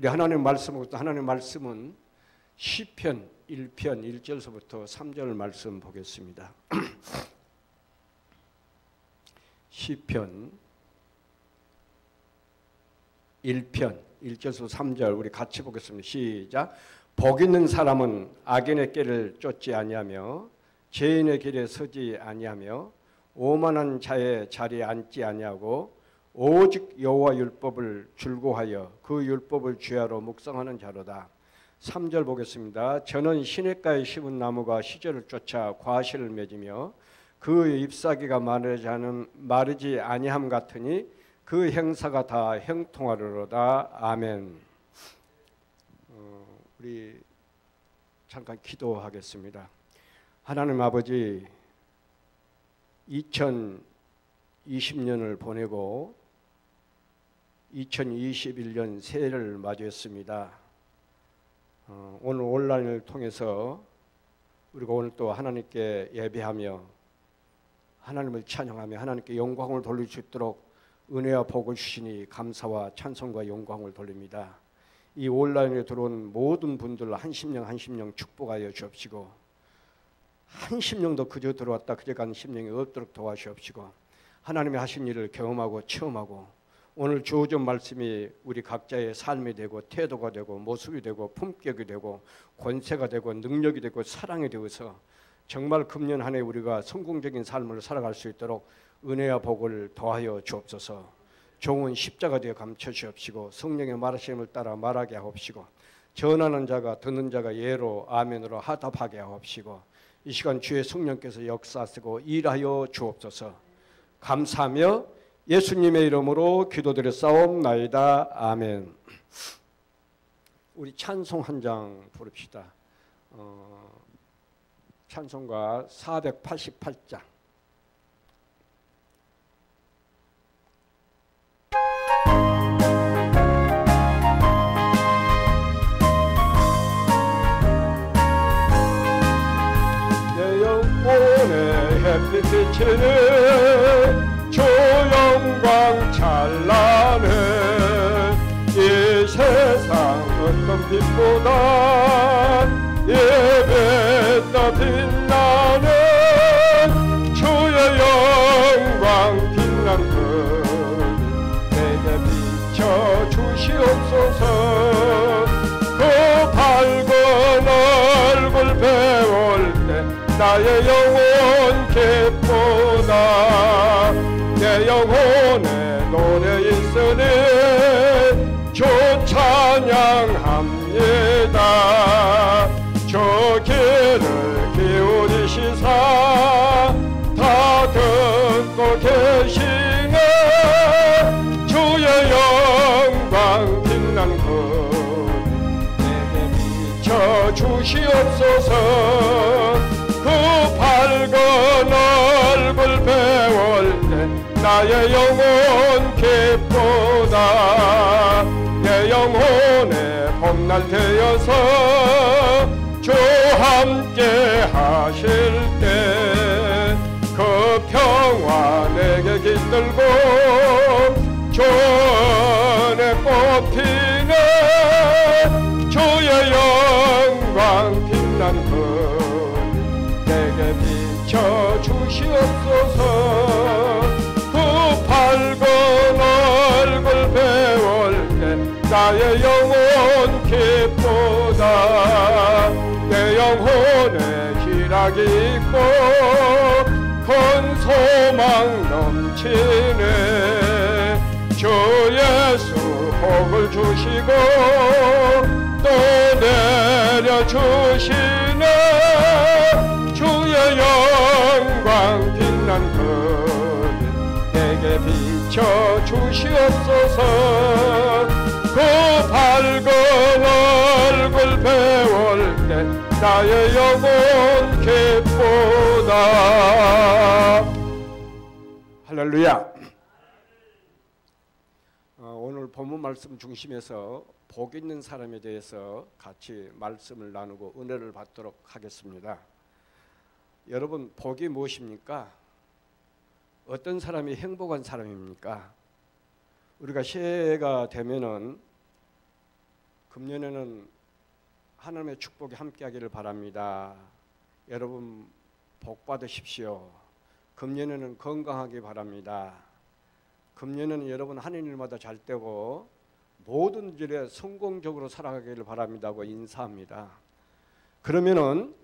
우리 하나님 말씀은 시편 1편 1절서부터 3절 말씀 보겠습니다. 시편 1편 1절서 3절 우리 같이 보겠습니다. 시작. 복 있는 사람은 악인의 길을 쫓지 아니하며 죄인의 길에 서지 아니하며 오만한 자의 자리에 앉지 아니하고 오직 여호와 율법을 줄고하여 그 율법을 주야로 묵상하는 자로다. 3절 보겠습니다. 저는 시냇가에 심은 나무가 시절을 쫓아 과실을 맺으며 그 잎사귀가 마르지 아니함 같으니 그 행사가 다 형통하리로다. 아멘. 우리 잠깐 기도하겠습니다. 하나님 아버지, 2020년을 보내고 2021년 새해를 맞이했습니다. 오늘 온라인을 통해서 우리가 오늘 또 하나님께 예배하며 하나님을 찬양하며 하나님께 영광을 돌릴 수 있도록 은혜와 복을 주시니 감사와 찬송과 영광을 돌립니다. 이 온라인에 들어온 모든 분들 한 심령 축복하여 주옵시고, 한 심령도 그저 들어왔다 그저 간 심령이 없도록 도와주옵시고, 하나님이 하신 일을 경험하고 체험하고 오늘 주어진 말씀이 우리 각자의 삶이 되고 태도가 되고 모습이 되고 품격이 되고 권세가 되고 능력이 되고 사랑이 되어서 정말 금년 한 해 우리가 성공적인 삶을 살아갈 수 있도록 은혜와 복을 더하여 주옵소서. 종은 십자가 되어 감춰 주옵시고 성령의 말하심을 따라 말하게 하옵시고 전하는 자가 듣는 자가 예로 아멘으로 하답하게 하옵시고 이 시간 주의 성령께서 역사하시고 일하여 주옵소서. 감사하며 예수님의 이름으로 기도드렸사옵나이다. 아멘. 우리 찬송 한 장 부릅시다. 찬송가 488장. 내 영혼의 햇빛 비치는 주 영광 찬란해 이 세상 어떤 빛보다 예배다 빛나는 주의 영광 빛난 것 내게 비춰 주시옵소서. 그 밝은 얼굴 배울 때 나의 영혼 기쁘다. 내 영혼에 노래 있으니 주 찬양합니다. 저 길을 기울이시사 다 듣고 계시네 주의 영광 빛난 것 내게 비춰 주시옵소서. 그 밝은 얼굴 배울 때 나의 영혼 기쁘다. 내 영혼의 봄날 되어서 주 함께 하실 때 그 평화 내게 깃들고 전에 꽃피네 주의 영광 빛난 것 내게 비춰 주시옵소서. 그 밝은 얼굴 배울 때 나의 영혼 기쁘다. 내 영혼에 희락이 있고 큰 소망 넘치네 주 예수 복을 주시고 또 내려주시네 주의 영광 빛난 것 내게 비춰 주시옵소서. 그 밝은 얼굴 배울 때 나의 영혼 기쁘다. 할렐루야. 오늘 본문 말씀 중심에서 복 있는 사람에 대해서 같이 말씀을 나누고 은혜를 받도록 하겠습니다. 여러분, 복이 무엇입니까? 어떤 사람이 행복한 사람입니까? 우리가 새해가 되면은 금년에는 하나님의 축복이 함께하기를 바랍니다. 여러분 복 받으십시오. 금년에는 건강하기 바랍니다. 금년에는 여러분 하는 일마다 잘 되고 모든 일에 성공적으로 살아가기를 바랍니다고 인사합니다. 그러면은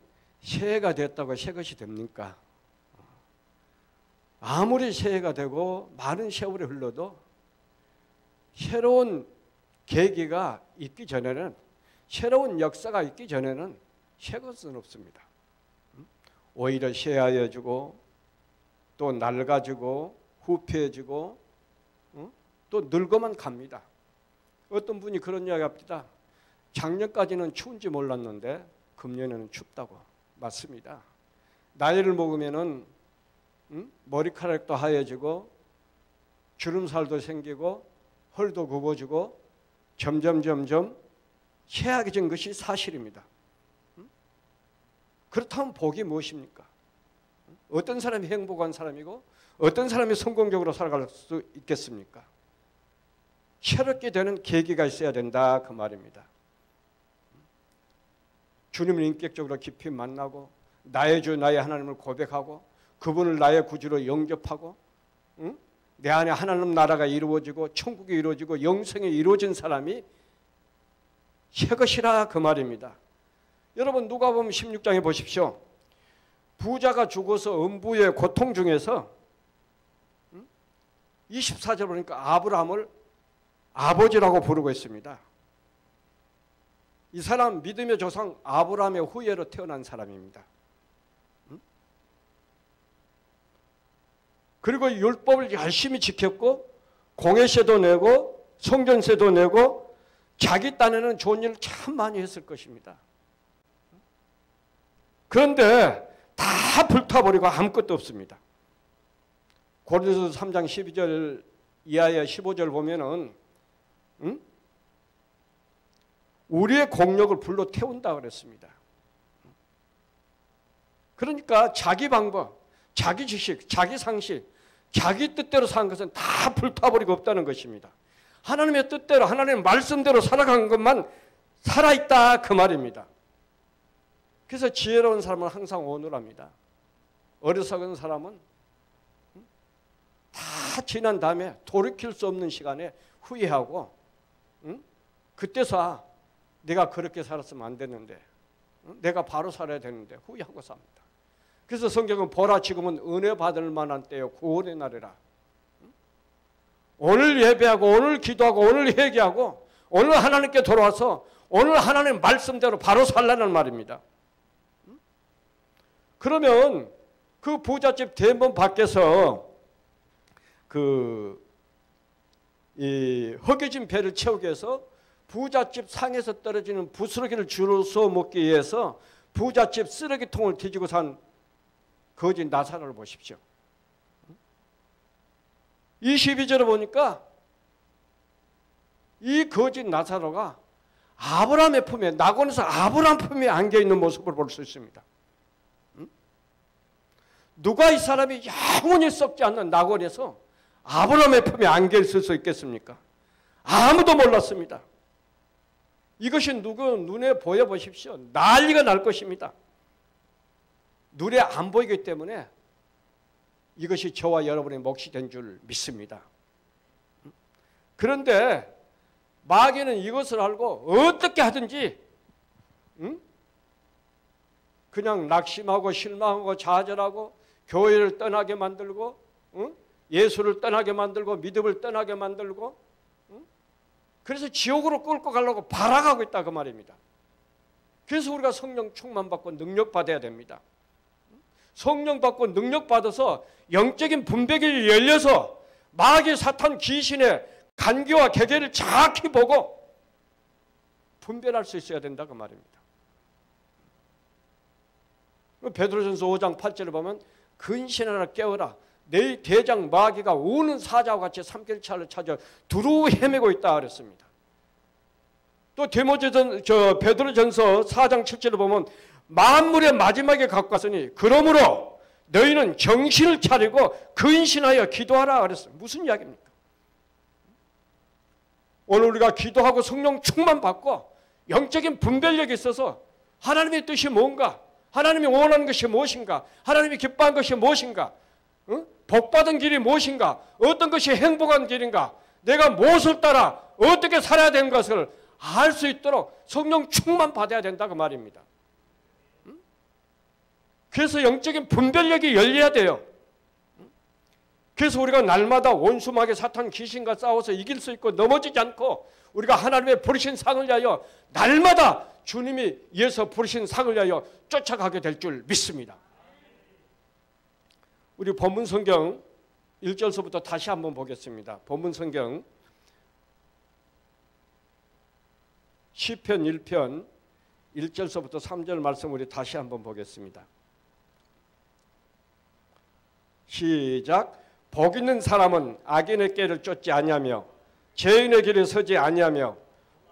새해가 됐다고 새 것이 됩니까? 아무리 새해가 되고 많은 세월이 흘러도 새로운 계기가 있기 전에는, 새로운 역사가 있기 전에는 새 것은 없습니다. 오히려 쇠하여지고 또 낡아지고 후패해지고 또 늙어만 갑니다. 어떤 분이 그런 이야기 합니다. 작년까지는 추운지 몰랐는데 금년에는 춥다고. 맞습니다. 나이를 먹으면은 머리카락도 하얘지고 주름살도 생기고 헐도 굽어지고 점점 쇠약해진 것이 사실입니다. 그렇다면 복이 무엇입니까? 어떤 사람이 행복한 사람이고 어떤 사람이 성공적으로 살아갈 수 있겠습니까? 새롭게 되는 계기가 있어야 된다 그 말입니다. 주님을 인격적으로 깊이 만나고 나의 주 나의 하나님을 고백하고 그분을 나의 구주로 영접하고 내 안에 하나님 나라가 이루어지고 천국이 이루어지고 영생이 이루어진 사람이 새 것이라 그 말입니다. 여러분 누가복음 16장에 보십시오. 부자가 죽어서 음부의 고통 중에서 24절 보니까 아브라함을 아버지라고 부르고 있습니다. 이 사람 믿음의 조상 아브라함의 후예로 태어난 사람입니다. 그리고 율법을 열심히 지켰고 공회세도 내고 성전세도 내고 자기 딴에는 좋은 일을 참 많이 했을 것입니다. 그런데 다 불타버리고 아무것도 없습니다. 고린도서 3장 12절 이하의 15절 보면은 우리의 공력을 불로 태운다 그랬습니다. 그러니까 자기 방법, 자기 지식, 자기 상식, 자기 뜻대로 산 것은 다 불타버리고 없다는 것입니다. 하나님의 뜻대로 하나님의 말씀대로 살아간 것만 살아있다 그 말입니다. 그래서 지혜로운 사람은 항상 온유합니다. 어리석은 사람은 다 지난 다음에 돌이킬 수 없는 시간에 후회하고 그때서 내가 그렇게 살았으면 안 됐는데 내가 바로 살아야 되는데 후회하고 삽니다. 그래서 성경은 보라 지금은 은혜 받을 만한 때요 구원의 날이라. 오늘 예배하고 오늘 기도하고 오늘 회개하고 오늘 하나님께 돌아와서 오늘 하나님의 말씀대로 바로 살라는 말입니다. 그러면 그 부잣집 대문 밖에서 이 허기진 배를 채우기 위해서 부잣집 상에서 떨어지는 부스러기를 주워서 먹기 위해서 부잣집 쓰레기통을 뒤지고 산 거지 나사로를 보십시오. 22절에 보니까 이 거지 나사로가 아브라함의 품에 낙원에서 아브라함 품에 안겨있는 모습을 볼 수 있습니다. 누가 이 사람이 영원히 썩지 않는 낙원에서 아브라함의 품에 안겨있을 수 있겠습니까? 아무도 몰랐습니다. 이것이 누구 눈에 보여보십시오. 난리가 날 것입니다. 눈에 안 보이기 때문에 이것이 저와 여러분의 몫이 된 줄 믿습니다. 그런데 마귀는 이것을 알고 어떻게 하든지 그냥 낙심하고 실망하고 좌절하고 교회를 떠나게 만들고 예수를 떠나게 만들고 믿음을 떠나게 만들고 그래서 지옥으로 끌고 가려고 발악하고 있다 그 말입니다. 그래서 우리가 성령 충만받고 능력받아야 됩니다. 성령 받고 능력 받아서 영적인 분별이 열려서 마귀 사탄 귀신의 간교와 계계를 정확히 보고 분별할 수 있어야 된다 그 말입니다. 베드로전서 5장 8절을 보면 근신하라 깨어라 내 대장 마귀가 우는 사자와 같이 삼킬차를 찾아 두루 헤매고 있다 그랬습니다. 또 베드로전서 4장 7절을 보면 만물의 마지막에 가까웠으니 그러므로 너희는 정신을 차리고 근신하여 기도하라 그랬어요. 무슨 이야기입니까? 오늘 우리가 기도하고 성령 충만 받고 영적인 분별력이 있어서 하나님의 뜻이 뭔가, 하나님이 원하는 것이 무엇인가, 하나님이 기뻐하는 것이 무엇인가, 복받은 길이 무엇인가, 어떤 것이 행복한 길인가, 내가 무엇을 따라 어떻게 살아야 되는 것을 알 수 있도록 성령 충만 받아야 된다 그 말입니다. 그래서 영적인 분별력이 열려야 돼요. 그래서 우리가 날마다 원수마귀 사탄 귀신과 싸워서 이길 수 있고 넘어지지 않고 우리가 하나님의 부르신 상을 위하여 날마다 주님이 예수 부르신 상을 위하여 쫓아가게 될 줄 믿습니다. 우리 본문 성경 1절서부터 다시 한번 보겠습니다. 본문 성경 시편 1편 1절서부터 3절 말씀 우리 다시 한번 보겠습니다. 시작. 복 있는 사람은 악인의 꾀를 쫓지 아니하며 죄인의 길에 서지 아니하며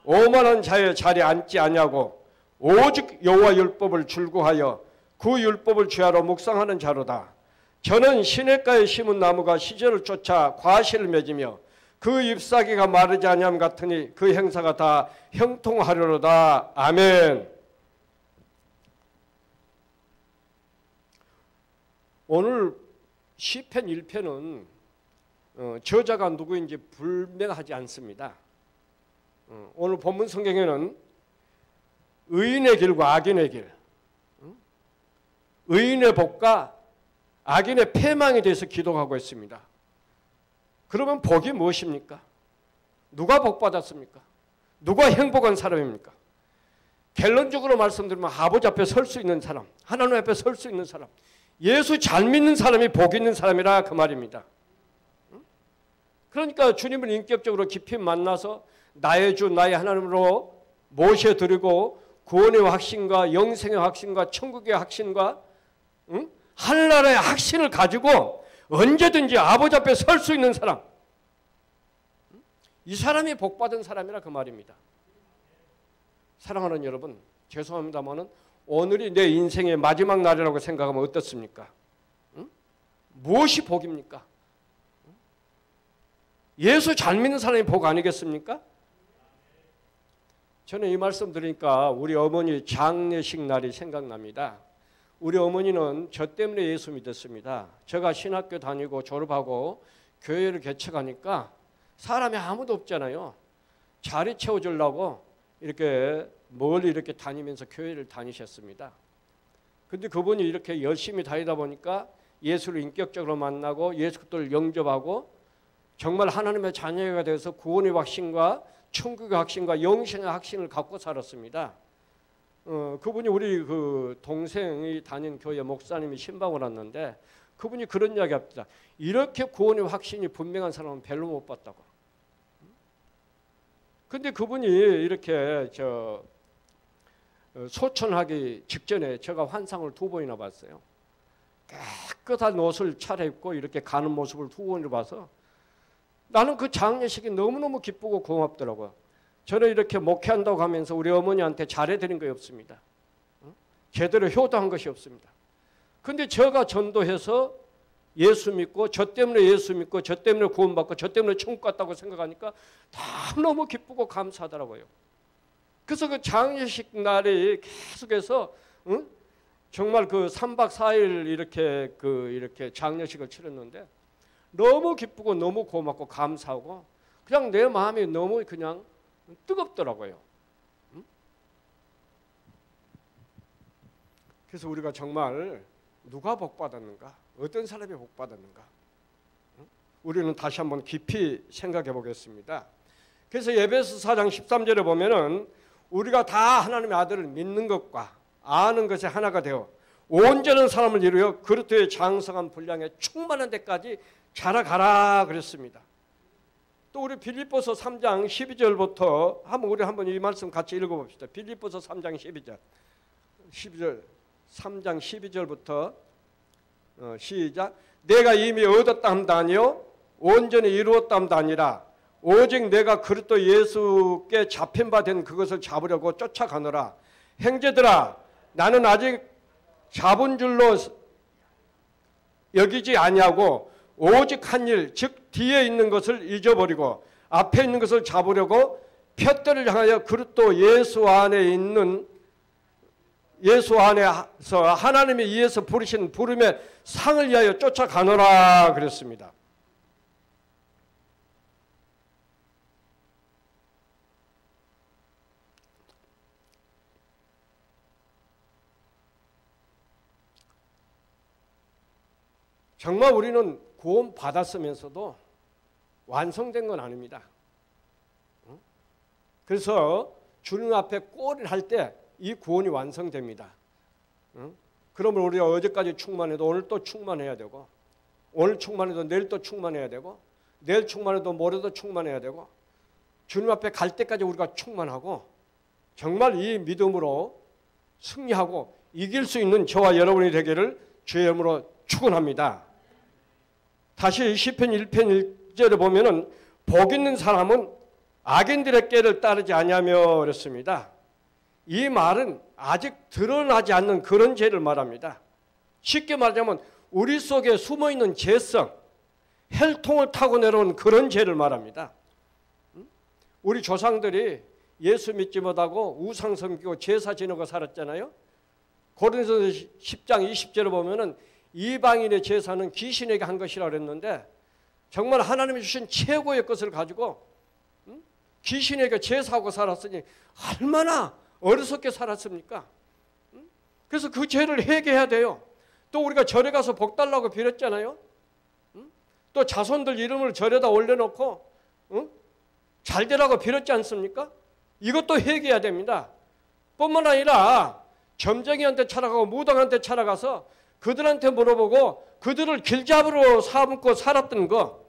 오만한 자의 자리에 앉지 아니하고 오직 여호와 율법을 줄구하여 그 율법을 주야로 묵상하는 자로다. 저는 시냇가에 심은 나무가 시절을 쫓아 과실을 맺으며 그 잎사귀가 마르지 아니함 같으니 그 행사가 다 형통하려로다. 아멘. 오늘 시편 1편은 저자가 누구인지 불명하지 않습니다. 오늘 본문 성경에는 의인의 길과 악인의 길, 의인의 복과 악인의 패망에 대해서 기도하고 있습니다. 그러면 복이 무엇입니까? 누가 복받았습니까? 누가 행복한 사람입니까? 결론적으로 말씀드리면 아버지 앞에 설 수 있는 사람, 하나님 앞에 설 수 있는 사람, 예수 잘 믿는 사람이 복 있는 사람이라 그 말입니다. 그러니까 주님을 인격적으로 깊이 만나서 나의 주 나의 하나님으로 모셔드리고 구원의 확신과 영생의 확신과 천국의 확신과 하늘나라의 확신을 가지고 언제든지 아버지 앞에 설 수 있는 사람, 이 사람이 복받은 사람이라 그 말입니다. 사랑하는 여러분, 죄송합니다마는 오늘이 내 인생의 마지막 날이라고 생각하면 어떻습니까? 무엇이 복입니까? 예수 잘 믿는 사람이 복 아니겠습니까? 저는 이 말씀 들으니까 우리 어머니 장례식 날이 생각납니다. 우리 어머니는 저 때문에 예수 믿었습니다. 제가 신학교 다니고 졸업하고 교회를 개척하니까 사람이 아무도 없잖아요. 자리 채워주려고 이렇게 멀리 이렇게 다니면서 교회를 다니셨습니다. 근데 그분이 이렇게 열심히 다니다 보니까 예수를 인격적으로 만나고 예수를 영접하고 정말 하나님의 자녀가 되어서 구원의 확신과 천국의 확신과 영생의 확신을 갖고 살았습니다. 그분이 우리 그 동생이 다닌 교회 목사님이 신방을 왔는데 그분이 그런 이야기 합니다. 이렇게 구원의 확신이 분명한 사람은 별로 못 봤다고. 근데 그분이 이렇게 소천하기 직전에 제가 환상을 2번이나 봤어요. 깨끗한 옷을 차려입고 이렇게 가는 모습을 2번이나 봐서 나는 그 장례식이 너무너무 기쁘고 고맙더라고요. 저는 이렇게 목회한다고 하면서 우리 어머니한테 잘해드린 것이 없습니다. 제대로 효도한 것이 없습니다. 근데 제가 전도해서 예수 믿고 저 때문에 예수 믿고 저 때문에 구원받고 저 때문에 천국 갔다고 생각하니까 너무 기쁘고 감사하더라고요. 그래서 그 장례식 날이 계속해서 정말 그 3박 4일 이렇게 장례식을 치렀는데 너무 기쁘고 너무 고맙고 감사하고 그냥 내 마음이 너무 그냥 뜨겁더라고요. 그래서 우리가 정말 누가 복받았는가? 어떤 사람이 복받았는가? 우리는 다시 한번 깊이 생각해 보겠습니다. 그래서 에베소 4장 13절에 보면은 우리가 다 하나님의 아들을 믿는 것과 아는 것이 하나가 되어 온전한 사람을 이루어 그리스도의 장성한 분량에 충만한 데까지 자라가라 그랬습니다. 또 우리 빌립보서 3장 12절부터 한번 이 말씀 같이 읽어봅시다. 빌립보서 3장 12절 3장 12절부터 시작. 내가 이미 얻었다 함도 아니요 온전히 이루었다 함도 아니라 오직 내가 그리스도 예수께 잡힌 바 된 그것을 잡으려고 쫓아가노라. 형제들아 나는 아직 잡은 줄로 여기지 아니하고 오직 한 일, 즉 뒤에 있는 것을 잊어버리고 앞에 있는 것을 잡으려고 푯대를 향하여 그리스도 예수 안에 있는 예수 안에서 하나님이 위에서 부르신 부름의 상을 위하여 쫓아가노라 그랬습니다. 정말 우리는 구원 받았으면서도 완성된 건 아닙니다. 그래서 주님 앞에 꼴을 할 때 이 구원이 완성됩니다. 그러면 우리가 어제까지 충만해도 오늘 또 충만해야 되고, 오늘 충만해도 내일 또 충만해야 되고, 내일 충만해도 모레도 충만해야 되고, 주님 앞에 갈 때까지 우리가 충만하고 정말 이 믿음으로 승리하고 이길 수 있는 저와 여러분이 되기를 주의 이름으로 축원합니다. 다시 시편 1편 1절에 보면은 복 있는 사람은 악인들의 꾀를 따르지 아니하며 그랬습니다. 이 말은 아직 드러나지 않는 그런 죄를 말합니다. 쉽게 말하자면 우리 속에 숨어있는 죄성, 혈통을 타고 내려온 그런 죄를 말합니다. 우리 조상들이 예수 믿지 못하고 우상 섬기고 제사 지내고 살았잖아요. 고린도서 10장 20절에 보면은 이방인의 제사는 귀신에게 한 것이라고 그랬는데 정말 하나님이 주신 최고의 것을 가지고 귀신에게 제사하고 살았으니 얼마나 어리석게 살았습니까? 그래서 그 죄를 회개해야 돼요. 또 우리가 절에 가서 복 달라고 빌었잖아요. 또 자손들 이름을 절에다 올려놓고 잘 되라고 빌었지 않습니까? 이것도 회개해야 됩니다. 뿐만 아니라 점쟁이한테 찾아가고 무당한테 찾아가서 그들한테 물어보고 그들을 길잡이로 삼고 살았던 거,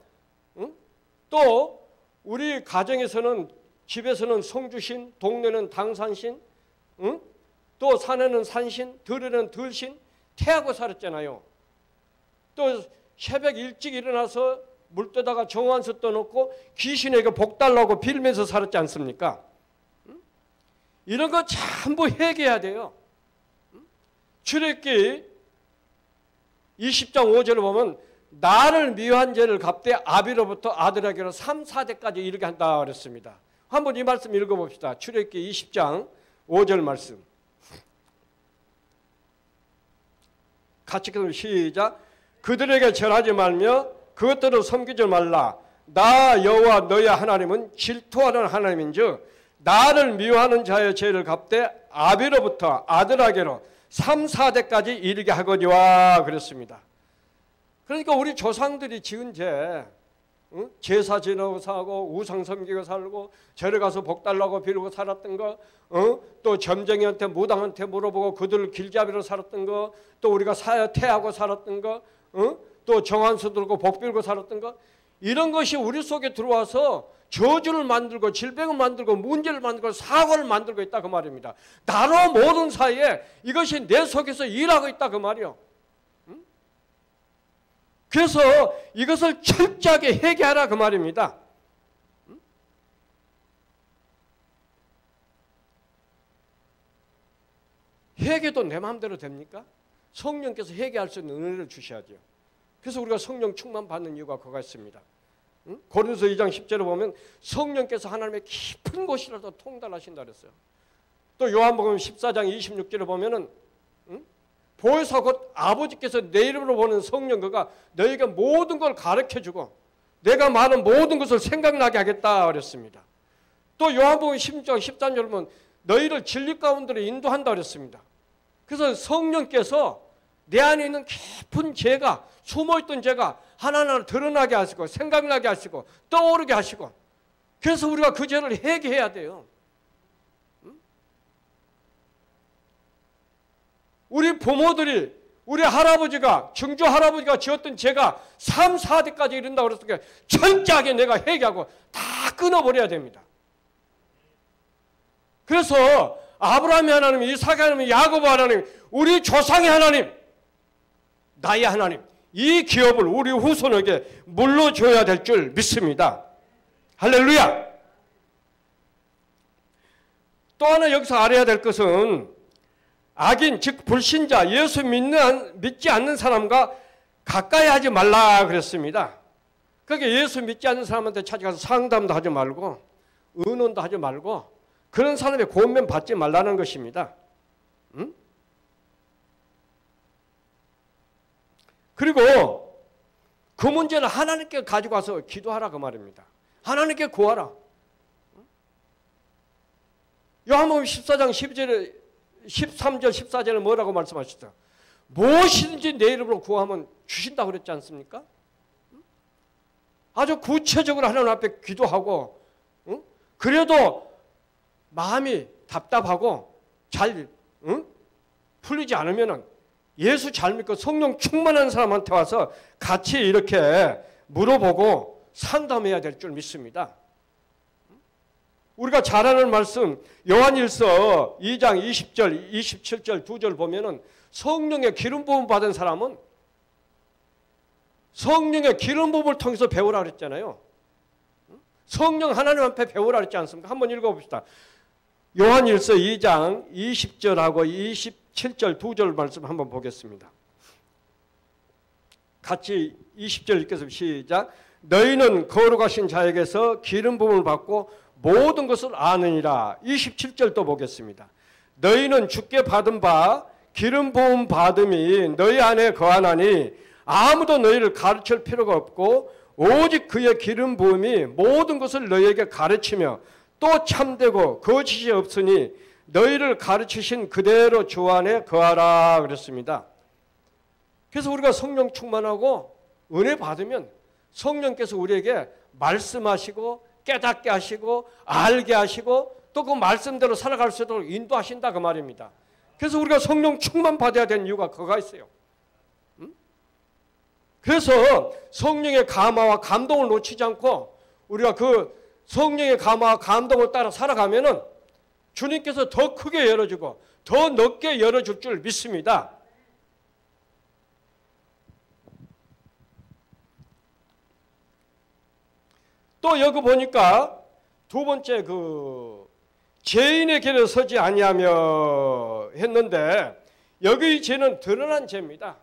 또 우리 가정에서는 집에서는 성주신, 동네는 당산신, 또 산에는 산신, 들에는 들신 태하고 살았잖아요. 또 새벽 일찍 일어나서 물때다가 정한수 떠놓고 귀신에게 복 달라고 빌면서 살았지 않습니까? 이런 거 전부 회개해야 돼요. 출애굽기 20장 5절을 보면 나를 미워한 죄를 갚되 아비로부터 아들에게로 3, 4대까지 이르게 한다 그랬습니다. 한번 이 말씀 읽어봅시다. 출애굽기 20장 5절 말씀. 같이 시작. 그들에게 절하지 말며 그것들을 섬기지 말라. 나 여호와 너의 하나님은 질투하는 하나님인즉 나를 미워하는 자의 죄를 갚되 아비로부터 아들에게로 3, 4대까지 이르게 하거니와 그랬습니다. 그러니까 우리 조상들이 지은 죄, 제사 지내고 살고 우상 섬기고 살고 절에 가서 복 달라고 빌고 살았던 거, 또 점쟁이한테 무당한테 물어보고 그들을 길잡이로 살았던 거, 또 우리가 태하고 살았던 거, 또 정한수 들고 복 빌고 살았던 거, 이런 것이 우리 속에 들어와서 저주를 만들고 질병을 만들고 문제를 만들고 사고를 만들고 있다 그 말입니다. 나로 모든 사이에 이것이 내 속에서 일하고 있다 그 말이요. 그래서 이것을 철저하게 회개하라 그 말입니다. 회개도 내 마음대로 됩니까? 성령께서 회개할 수 있는 은혜를 주셔야죠. 그래서 우리가 성령 충만 받는 이유가 그거가 있습니다. 고린도서 2장 10절에 보면 성령께서 하나님의 깊은 곳이라도 통달하신다 그랬어요. 또 요한복음 14장 26절에 보면은 보혜사 곧 아버지께서 내 이름으로 보는 성령 그가 너에게 모든 걸 가르쳐주고 내가 말한 모든 것을 생각나게 하겠다 그랬습니다. 또 요한복음 16장 13절에 보면 너희를 진리 가운데로 인도한다 그랬습니다. 그래서 성령께서 내 안에 있는 깊은 죄가 숨어있던 죄가 하나하나 드러나게 하시고 생각나게 하시고 떠오르게 하시고 그래서 우리가 그 죄를 회개해야 돼요. 우리 부모들이 우리 할아버지가 증조 할아버지가 지었던 죄가 3, 4대까지 이른다고 그랬으니까 철저하게 내가 회개하고 다 끊어버려야 됩니다. 그래서 아브라함의 하나님, 이삭의 하나님, 야고보 하나님, 우리 조상의 하나님, 나의 하나님, 이 기업을 우리 후손에게 물려줘야 될 줄 믿습니다. 할렐루야. 또 하나 여기서 알아야 될 것은 악인 즉 불신자 예수 믿지 않는 사람과 가까이 하지 말라 그랬습니다. 그러니까 예수 믿지 않는 사람한테 찾아가서 상담도 하지 말고 의논도 하지 말고 그런 사람의 권면 받지 말라는 것입니다. 응? 그리고 그 문제는 하나님께 가지고 와서 기도하라 그 말입니다. 하나님께 구하라. 요한복음 14장 12절에 13절 14절에 뭐라고 말씀하셨어요? 무엇이든지 내 이름으로 구하면 주신다고 그랬지 않습니까? 아주 구체적으로 하나님 앞에 기도하고 그래도 마음이 답답하고 잘 풀리지 않으면 예수 잘 믿고 성령 충만한 사람한테 와서 같이 이렇게 물어보고 상담해야 될 줄 믿습니다. 우리가 잘 아는 말씀 요한일서 2장 20절 27절 2절 보면은 성령의 기름 부음 받은 사람은 성령의 기름 부음을 통해서 배우라 그랬잖아요. 성령 하나님 앞에 배우라 그랬지 않습니까? 한번 읽어봅시다. 요한일서 2장 20절하고 27절 2절 말씀 한번 보겠습니다. 같이 20절 읽겠습니다. 시작. 너희는 거룩하신 자에게서 기름 부음을 받고 모든 것을 아느니라. 27절도 보겠습니다. 너희는 주께 받은 바 기름 부음 받음이 너희 안에 거하나니 아무도 너희를 가르칠 필요가 없고 오직 그의 기름 부음이 모든 것을 너희에게 가르치며 또 참되고 거짓이 없으니 너희를 가르치신 그대로 주 안에 거하라 그랬습니다. 그래서 우리가 성령 충만하고 은혜 받으면 성령께서 우리에게 말씀하시고 깨닫게 하시고 알게 하시고 또 그 말씀대로 살아갈 수 있도록 인도하신다 그 말입니다. 그래서 우리가 성령 충만 받아야 되는 이유가 그거가 있어요. 그래서 성령의 감화와 감동을 놓치지 않고 우리가 그 성령의 감화와 감동을 따라 살아가면은 주님께서 더 크게 열어주고 더 넓게 열어줄 줄 믿습니다. 또 여기 보니까 두 번째 죄인의 길에 서지 아니하며 했는데 여기 죄는 드러난 죄입니다.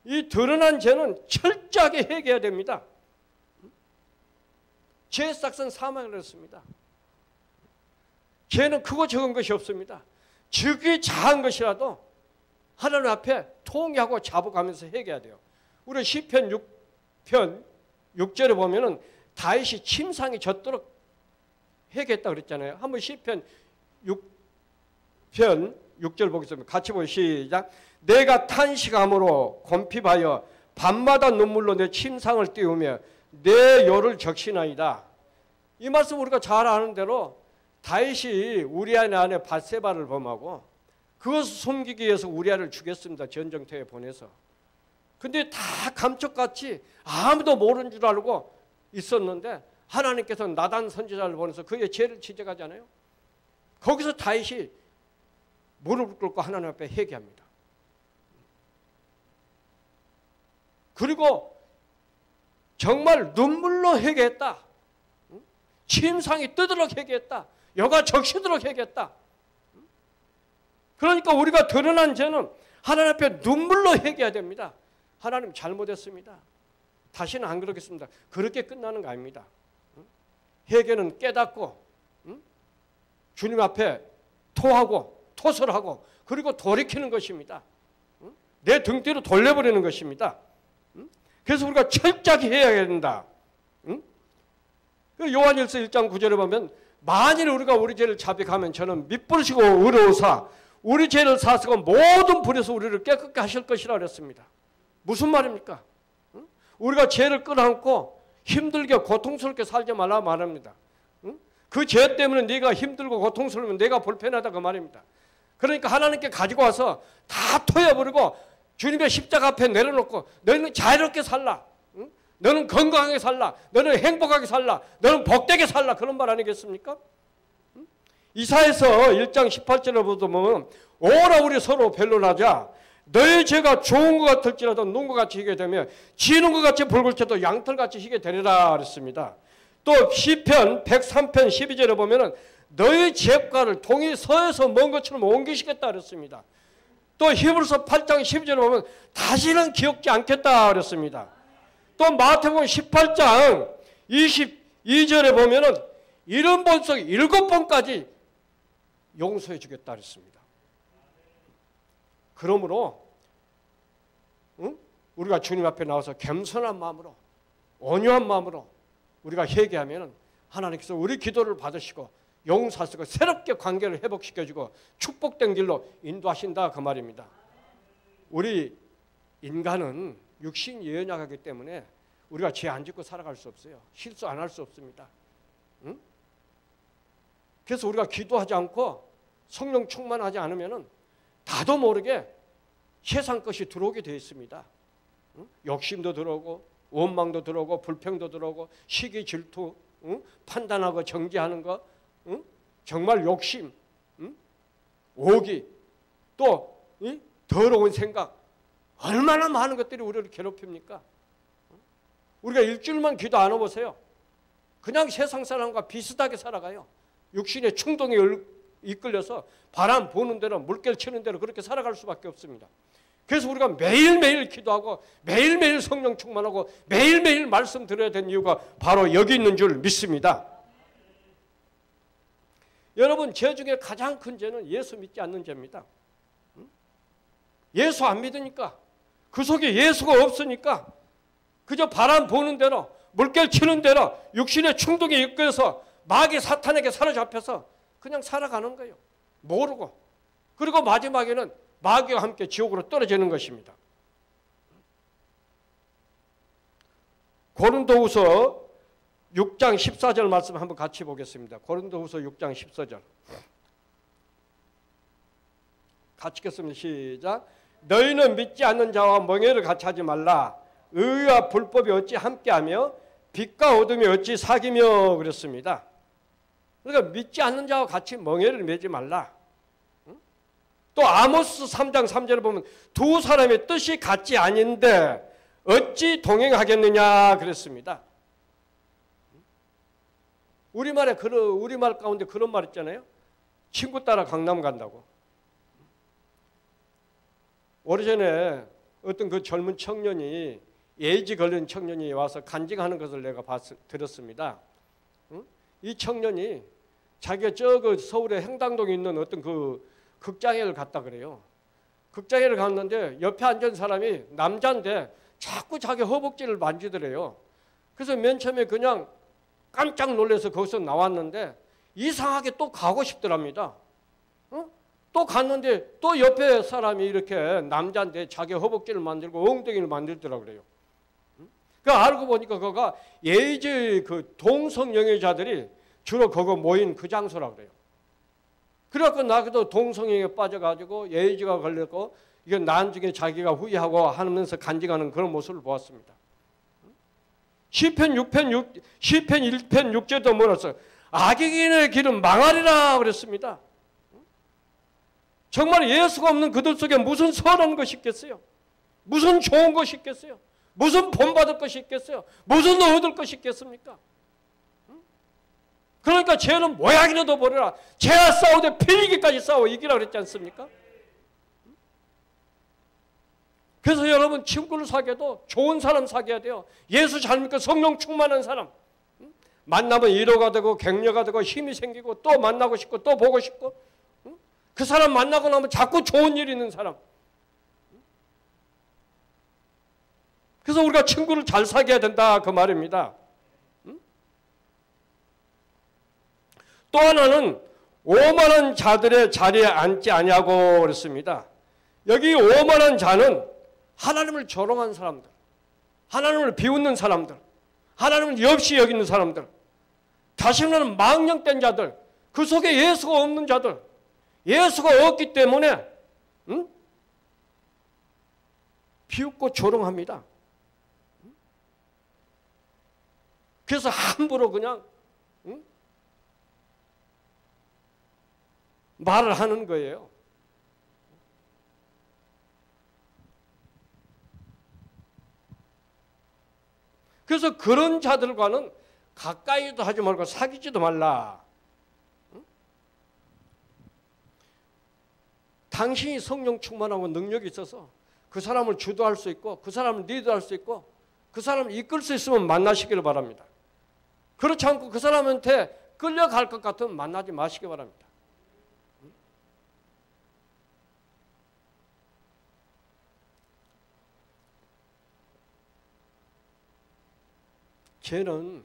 이 드러난 죄는 철저하게 회개해야 됩니다. 죄의 싹은 사망을 했습니다. 죄는 크고 적은 것이 없습니다. 적이 작은 것이라도 하나님 앞에 통회하고 자복하면서 회개해야 돼요. 우리 시편 6편 6절에 보면은 다윗이 침상이 젖도록 회개했다 그랬잖아요. 한번 시편 6편 6절 보겠습니다. 같이 보시죠. 시작. 내가 탄식함으로 곰핍하여 밤마다 눈물로 내 침상을 띄우며 내 요를 적시나이다. 이 말씀 우리가 잘 아는 대로 다윗이 우리아의 아내 밧세바를 범하고 그것을 숨기기 위해서 우리아를 죽였습니다. 전쟁터에 보내서. 근데 다 감쪽같이 아무도 모르는 줄 알고 있었는데 하나님께서 나단 선지자를 보내서 그의 죄를 지적하잖아요. 거기서 다윗이 무릎을 꿇고 하나님 앞에 회개합니다. 그리고 정말 눈물로 회개했다. 침상이 뜨도록 회개했다. 여가 적시도록 회개했다. 그러니까 우리가 드러난 죄는 하나님 앞에 눈물로 회개해야 됩니다. 하나님 잘못했습니다. 다시는 안 그러겠습니다. 그렇게 끝나는 거 아닙니다. 회개는 깨닫고 주님 앞에 토하고 토설하고 그리고 돌이키는 것입니다. 내 등 뒤로 돌려버리는 것입니다. 그래서 우리가 철저하게 해야 된다. 요한일서 1장 9절에 보면 만일 우리가 우리 죄를 자백하면 저는 mid부르시고 의로우사 우리 죄를 사시고 모든 불에서 우리를 깨끗게 하실 것이라 그랬습니다. 무슨 말입니까? 우리가 죄를 끌어안고 힘들게 고통스럽게 살지 말라 말합니다. 그 죄 때문에 네가 힘들고 고통스러우면 내가 불편하다 그 말입니다. 그러니까 하나님께 가지고 와서 다 토해버리고 주님의 십자가 앞에 내려놓고 너는 자유롭게 살라. 너는 건강하게 살라. 너는 행복하게 살라. 너는 복되게 살라. 그런 말 아니겠습니까? 이사야서 1장 18절에 보면 오라 우리 서로 변론하자. 너의 죄가 좋은 것 같을지라도 눈과 같이 희게 되며 지는 것 같이 붉을지라도 양털같이 희게 되리라 그랬습니다. 또 시편 103편 12절에 보면은 너의 죄과를 동이 서에서 먼 것처럼 옮기시겠다 그랬습니다. 또 히브리서 8장 12절에 보면 다시는 기억지 않겠다 그랬습니다. 또 마태복음 18장 22절에 보면은 70번 7번까지 용서해 주겠다 했습니다. 그러므로 우리가 주님 앞에 나와서 겸손한 마음으로 온유한 마음으로 우리가 회개하면 하나님께서 우리 기도를 받으시고 용서하시고 새롭게 관계를 회복시켜주고 축복된 길로 인도하신다 그 말입니다. 우리 인간은 육신이 연약하기 때문에 우리가 죄 안 짓고 살아갈 수 없어요. 실수 안 할 수 없습니다. 응? 그래서 우리가 기도하지 않고 성령 충만하지 않으면 나도 모르게 세상 것이 들어오게 되어 있습니다. 응? 욕심도 들어오고 원망도 들어오고 불평도 들어오고 시기 질투, 응? 판단하고 정죄하는 거, 응? 정말 욕심, 응? 오기, 또 더러운 생각, 얼마나 많은 것들이 우리를 괴롭힙니까? 우리가 일주일만 기도 안 해보세요. 그냥 세상 사람과 비슷하게 살아가요. 육신의 충동에 이끌려서 바람 부는 대로 물결 치는 대로 그렇게 살아갈 수밖에 없습니다. 그래서 우리가 매일매일 기도하고 매일매일 성령 충만하고 매일매일 말씀 드려야 되는 이유가 바로 여기 있는 줄 믿습니다. 여러분, 죄 중에 가장 큰 죄는 예수 믿지 않는 죄입니다. 예수 안 믿으니까, 그 속에 예수가 없으니까 그저 바람 부는 대로 물결 치는 대로 육신의 충동에 이끌려서 마귀 사탄에게 사로잡혀서 그냥 살아가는 거예요. 모르고. 그리고 마지막에는 마귀와 함께 지옥으로 떨어지는 것입니다. 고린도후서 6장 14절 말씀 한번 같이 보겠습니다. 고린도후서 6장 14절. 같이 읽겠습니다. 시작. 너희는 믿지 않는 자와 멍에를 같이 하지 말라. 의와 불법이 어찌 함께하며 빛과 어둠이 어찌 사귀며 그랬습니다. 그러니까 믿지 않는 자와 같이 멍에를 매지 말라. 또 아모스 3장 3절을 보면 두 사람의 뜻이 같지 아닌데 어찌 동행하겠느냐 그랬습니다. 우리말 가운데 그런 말 있잖아요. 친구 따라 강남 간다고. 오래전에 어떤 그 젊은 청년이 에이즈 걸린 청년이 와서 간증하는 것을 내가 들었습니다. 이 청년이 자기가 그 서울의 행당동에 있는 어떤 그 극장회를 갔다 그래요. 극장회를 갔는데 옆에 앉은 사람이 남자인데 자꾸 자기 허벅지를 만지더래요. 그래서 맨 처음에 그냥 깜짝 놀라서 거기서 나왔는데 이상하게 또 가고 싶더랍니다. 또 갔는데 또 옆에 사람이 이렇게 남자인데 자기 허벅지를 만들고 엉덩이를 만들더라 그래요. 그 알고 보니까 그거가 에이즈 그 동성영애자들이 주로 그거 모인 그 장소라 그래요. 그래갖고 나도 동성애에 빠져가지고 에이즈가 걸렸고 이게 나중에 자기가 후회하고 하면서 간증하는 그런 모습을 보았습니다. 시편 1편 6절도 뭐랬어요? 악인의 길은 망하리라 그랬습니다. 정말 예수가 없는 그들 속에 무슨 선한 것이 있겠어요? 무슨 좋은 것이 있겠어요? 무슨 본받을 것이 있겠어요? 무슨 얻을 것이 있겠습니까? 그러니까 죄는 모양이라도 버려라. 죄와 싸우되 필리기까지 싸워 이기라 그랬지 않습니까? 그래서 여러분 친구를 사귀어도 좋은 사람 사귀어야 돼요. 예수 잘 믿고 성령 충만한 사람. 만나면 위로가 되고 격려가 되고 힘이 생기고 또 만나고 싶고 또 보고 싶고 그 사람 만나고 나면 자꾸 좋은 일 있는 사람. 그래서 우리가 친구를 잘 사귀어야 된다 그 말입니다. 또 하나는 오만한 자들의 자리에 앉지 아니하고 그랬습니다. 여기 오만한 자는 하나님을 조롱한 사람들, 하나님을 비웃는 사람들, 하나님을 역시 여기는 사람들, 자신은 망령된 자들, 그 속에 예수가 없는 자들, 예수가 없기 때문에 비웃고 조롱합니다. 그래서 함부로 그냥 말을 하는 거예요. 그래서 그런 자들과는 가까이도 하지 말고 사귀지도 말라. 당신이 성령 충만하고 능력이 있어서 그 사람을 주도할 수 있고 그 사람을 리드할 수 있고 그 사람을 이끌 수 있으면 만나시기를 바랍니다. 그렇지 않고 그 사람한테 끌려갈 것 같으면 만나지 마시기 바랍니다. 죄는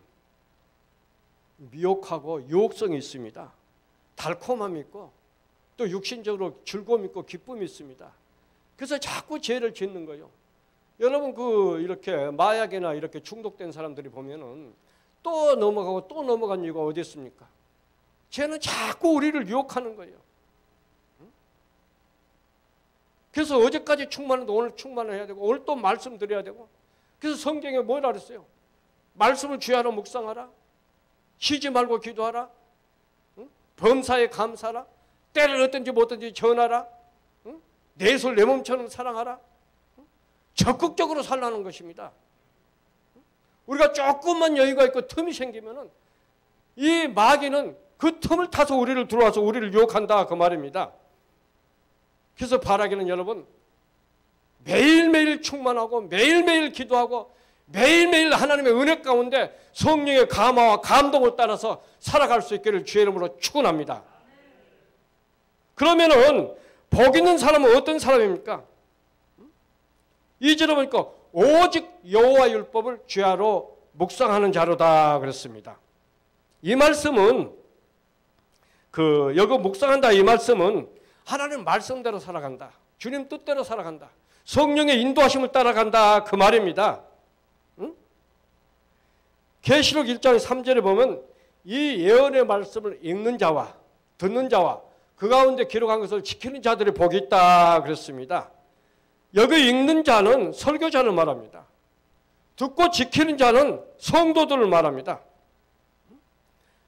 미혹하고 유혹성이 있습니다. 달콤함이 있고 또 육신적으로 즐거움이 있고 기쁨이 있습니다. 그래서 자꾸 죄를 짓는 거예요. 여러분 이렇게 마약이나 이렇게 중독된 사람들이 보면은 또 넘어가고 또 넘어간 이유가 어디 있습니까? 죄는 자꾸 우리를 유혹하는 거예요. 그래서 어제까지 충만했는데 오늘 충만을 해야 되고 오늘 또 말씀 드려야 되고 그래서 성경에 뭐라 그랬어요? 말씀을 주야로 묵상하라. 쉬지 말고 기도하라. 범사에 감사하라. 때를 어떤지 못든지 전하라. 내 손 내 몸처럼 사랑하라. 적극적으로 살라는 것입니다. 우리가 조금만 여유가 있고 틈이 생기면은 이 마귀는 그 틈을 타서 우리를 들어와서 우리를 유혹한다 그 말입니다. 그래서 바라기는 여러분 매일매일 충만하고 매일매일 기도하고 매일매일 하나님의 은혜 가운데 성령의 감화와 감동을 따라서 살아갈 수 있기를 주의 이름으로 축원합니다. 그러면은 복 있는 사람은 어떤 사람입니까? 2절에 보니까 오직 여호와 율법을 주야로 묵상하는 자로다 그랬습니다. 이 말씀은 여기 묵상한다 이 말씀은 하나님 말씀대로 살아간다. 주님 뜻대로 살아간다. 성령의 인도하심을 따라간다 그 말입니다. 계시록 1장 3절에 보면 이 예언의 말씀을 읽는 자와 듣는 자와 그 가운데 기록한 것을 지키는 자들이 복이 있다 그랬습니다. 여기 읽는 자는 설교자를 말합니다. 듣고 지키는 자는 성도들을 말합니다.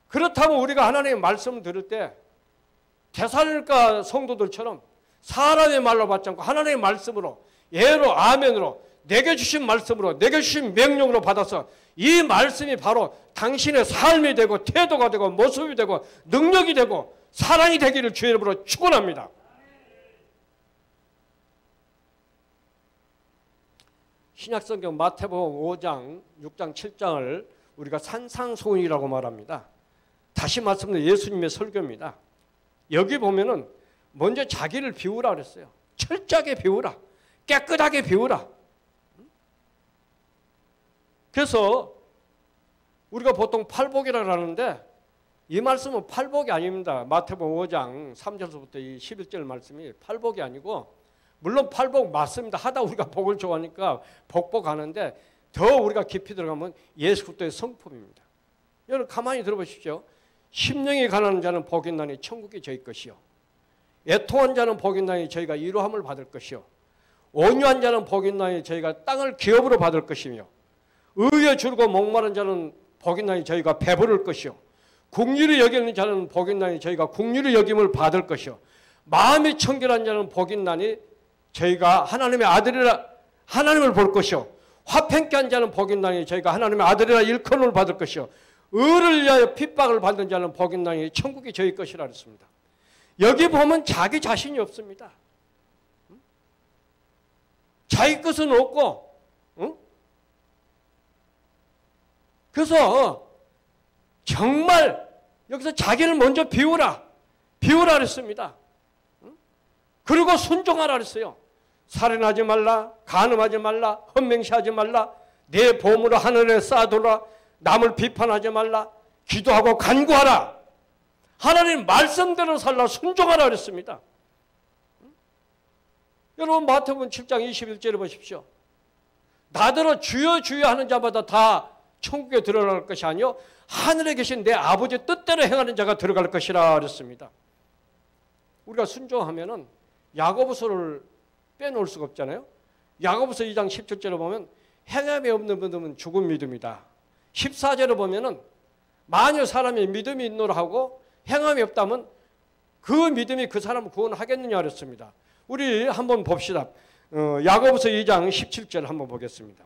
그렇다면 우리가 하나님의 말씀을 들을 때 데살로니가 성도들처럼 사람의 말로 받지 않고 하나님의 말씀으로 예로 아멘으로 내게 주신 말씀으로 내게 주신 명령으로 받아서 이 말씀이 바로 당신의 삶이 되고 태도가 되고 모습이 되고 능력이 되고 사랑이 되기를 주의 이름으로 축원합니다. 신약성경 마태복음 5장, 6장, 7장을 우리가 산상수훈이라고 말합니다. 다시 말씀드리면 예수님의 설교입니다. 여기 보면은 먼저 자기를 비우라 그랬어요. 철저하게 비우라. 깨끗하게 비우라. 그래서 우리가 보통 팔복이라고 하는데 이 말씀은 팔복이 아닙니다. 마태복음 5장 3절부터 이 11절 말씀이 팔복이 아니고 물론 팔복 맞습니다. 하다 우리가 복을 좋아하니까 복복하는데 더 우리가 깊이 들어가면 예수 그리스도의 성품입니다. 여러분 가만히 들어보십시오. 심령이 가난한 자는 복이 있나니 천국이 저희 것이요. 애통한 자는 복이 있나니 저희가 위로함을 받을 것이요. 온유한 자는 복이 있나니 저희가 땅을 기업으로 받을 것이며 의에 줄고 목마른 자는 복이 있나니 저희가 배부를 것이요. 국률이 여기는 자는 복이 있나니 저희가 국률이 여김을 받을 것이요. 마음이 청결한 자는 복이 있나니 저희가 하나님의 아들이라 하나님을 볼 것이요. 화평케 한 자는 복이 있나니 저희가 하나님의 아들이라 일컬음을 받을 것이요. 의를 위하여 핍박을 받는 자는 복이 있나니 천국이 저희 것이라 그랬습니다. 여기 보면 자기 자신이 없습니다. 자기 것은 없고 그래서 정말 여기서 자기를 먼저 비우라 그랬습니다. 그리고 순종하라 그랬어요. 살인하지 말라, 간음하지 말라, 헛맹시하지 말라, 내 보물을 하늘에 쌓아두라, 남을 비판하지 말라, 기도하고 간구하라. 하나님 말씀대로 살라 순종하라 그랬습니다. 여러분 마태복음 7장 21절에 보십시오. 나더러 주여 주여 하는 자마다 다 천국에 들어갈 것이 아니요 하늘에 계신 내 아버지 뜻대로 행하는 자가 들어갈 것이라 그랬습니다. 우리가 순종하면은 야고보서를 빼놓을 수가 없잖아요. 야고보서 2장 17절에 보면 행함이 없는 믿음은 죽은 믿음이다. 14절에 보면은 만일 사람이 믿음이 있노라 하고 행함이 없다면 그 믿음이 그 사람을 구원하겠느냐 그랬습니다. 우리 한번 봅시다. 야고보서 2장 17절 한번 보겠습니다.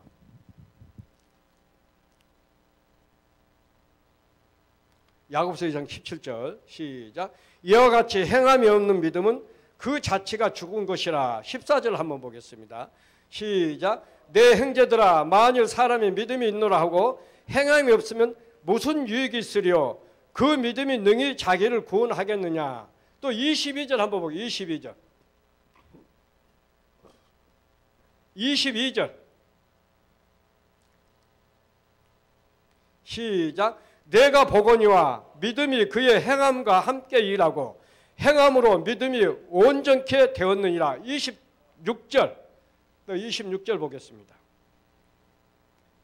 야고보서 2장 17절 시작. 이와 같이 행함이 없는 믿음은 그 자체가 죽은 것이라. 14절 한번 보겠습니다. 시작. 내 형제들아 만일 사람이 믿음이 있노라 하고 행함이 없으면 무슨 유익이 있으리요. 그 믿음이 능히 자기를 구원하겠느냐. 또 22절 한번 보고 22절. 22절. 시작. 내가 보거니와 믿음이 그의 행함과 함께 일하고 행함으로 믿음이 온전케 되었느니라. 26절. 또 26절 보겠습니다.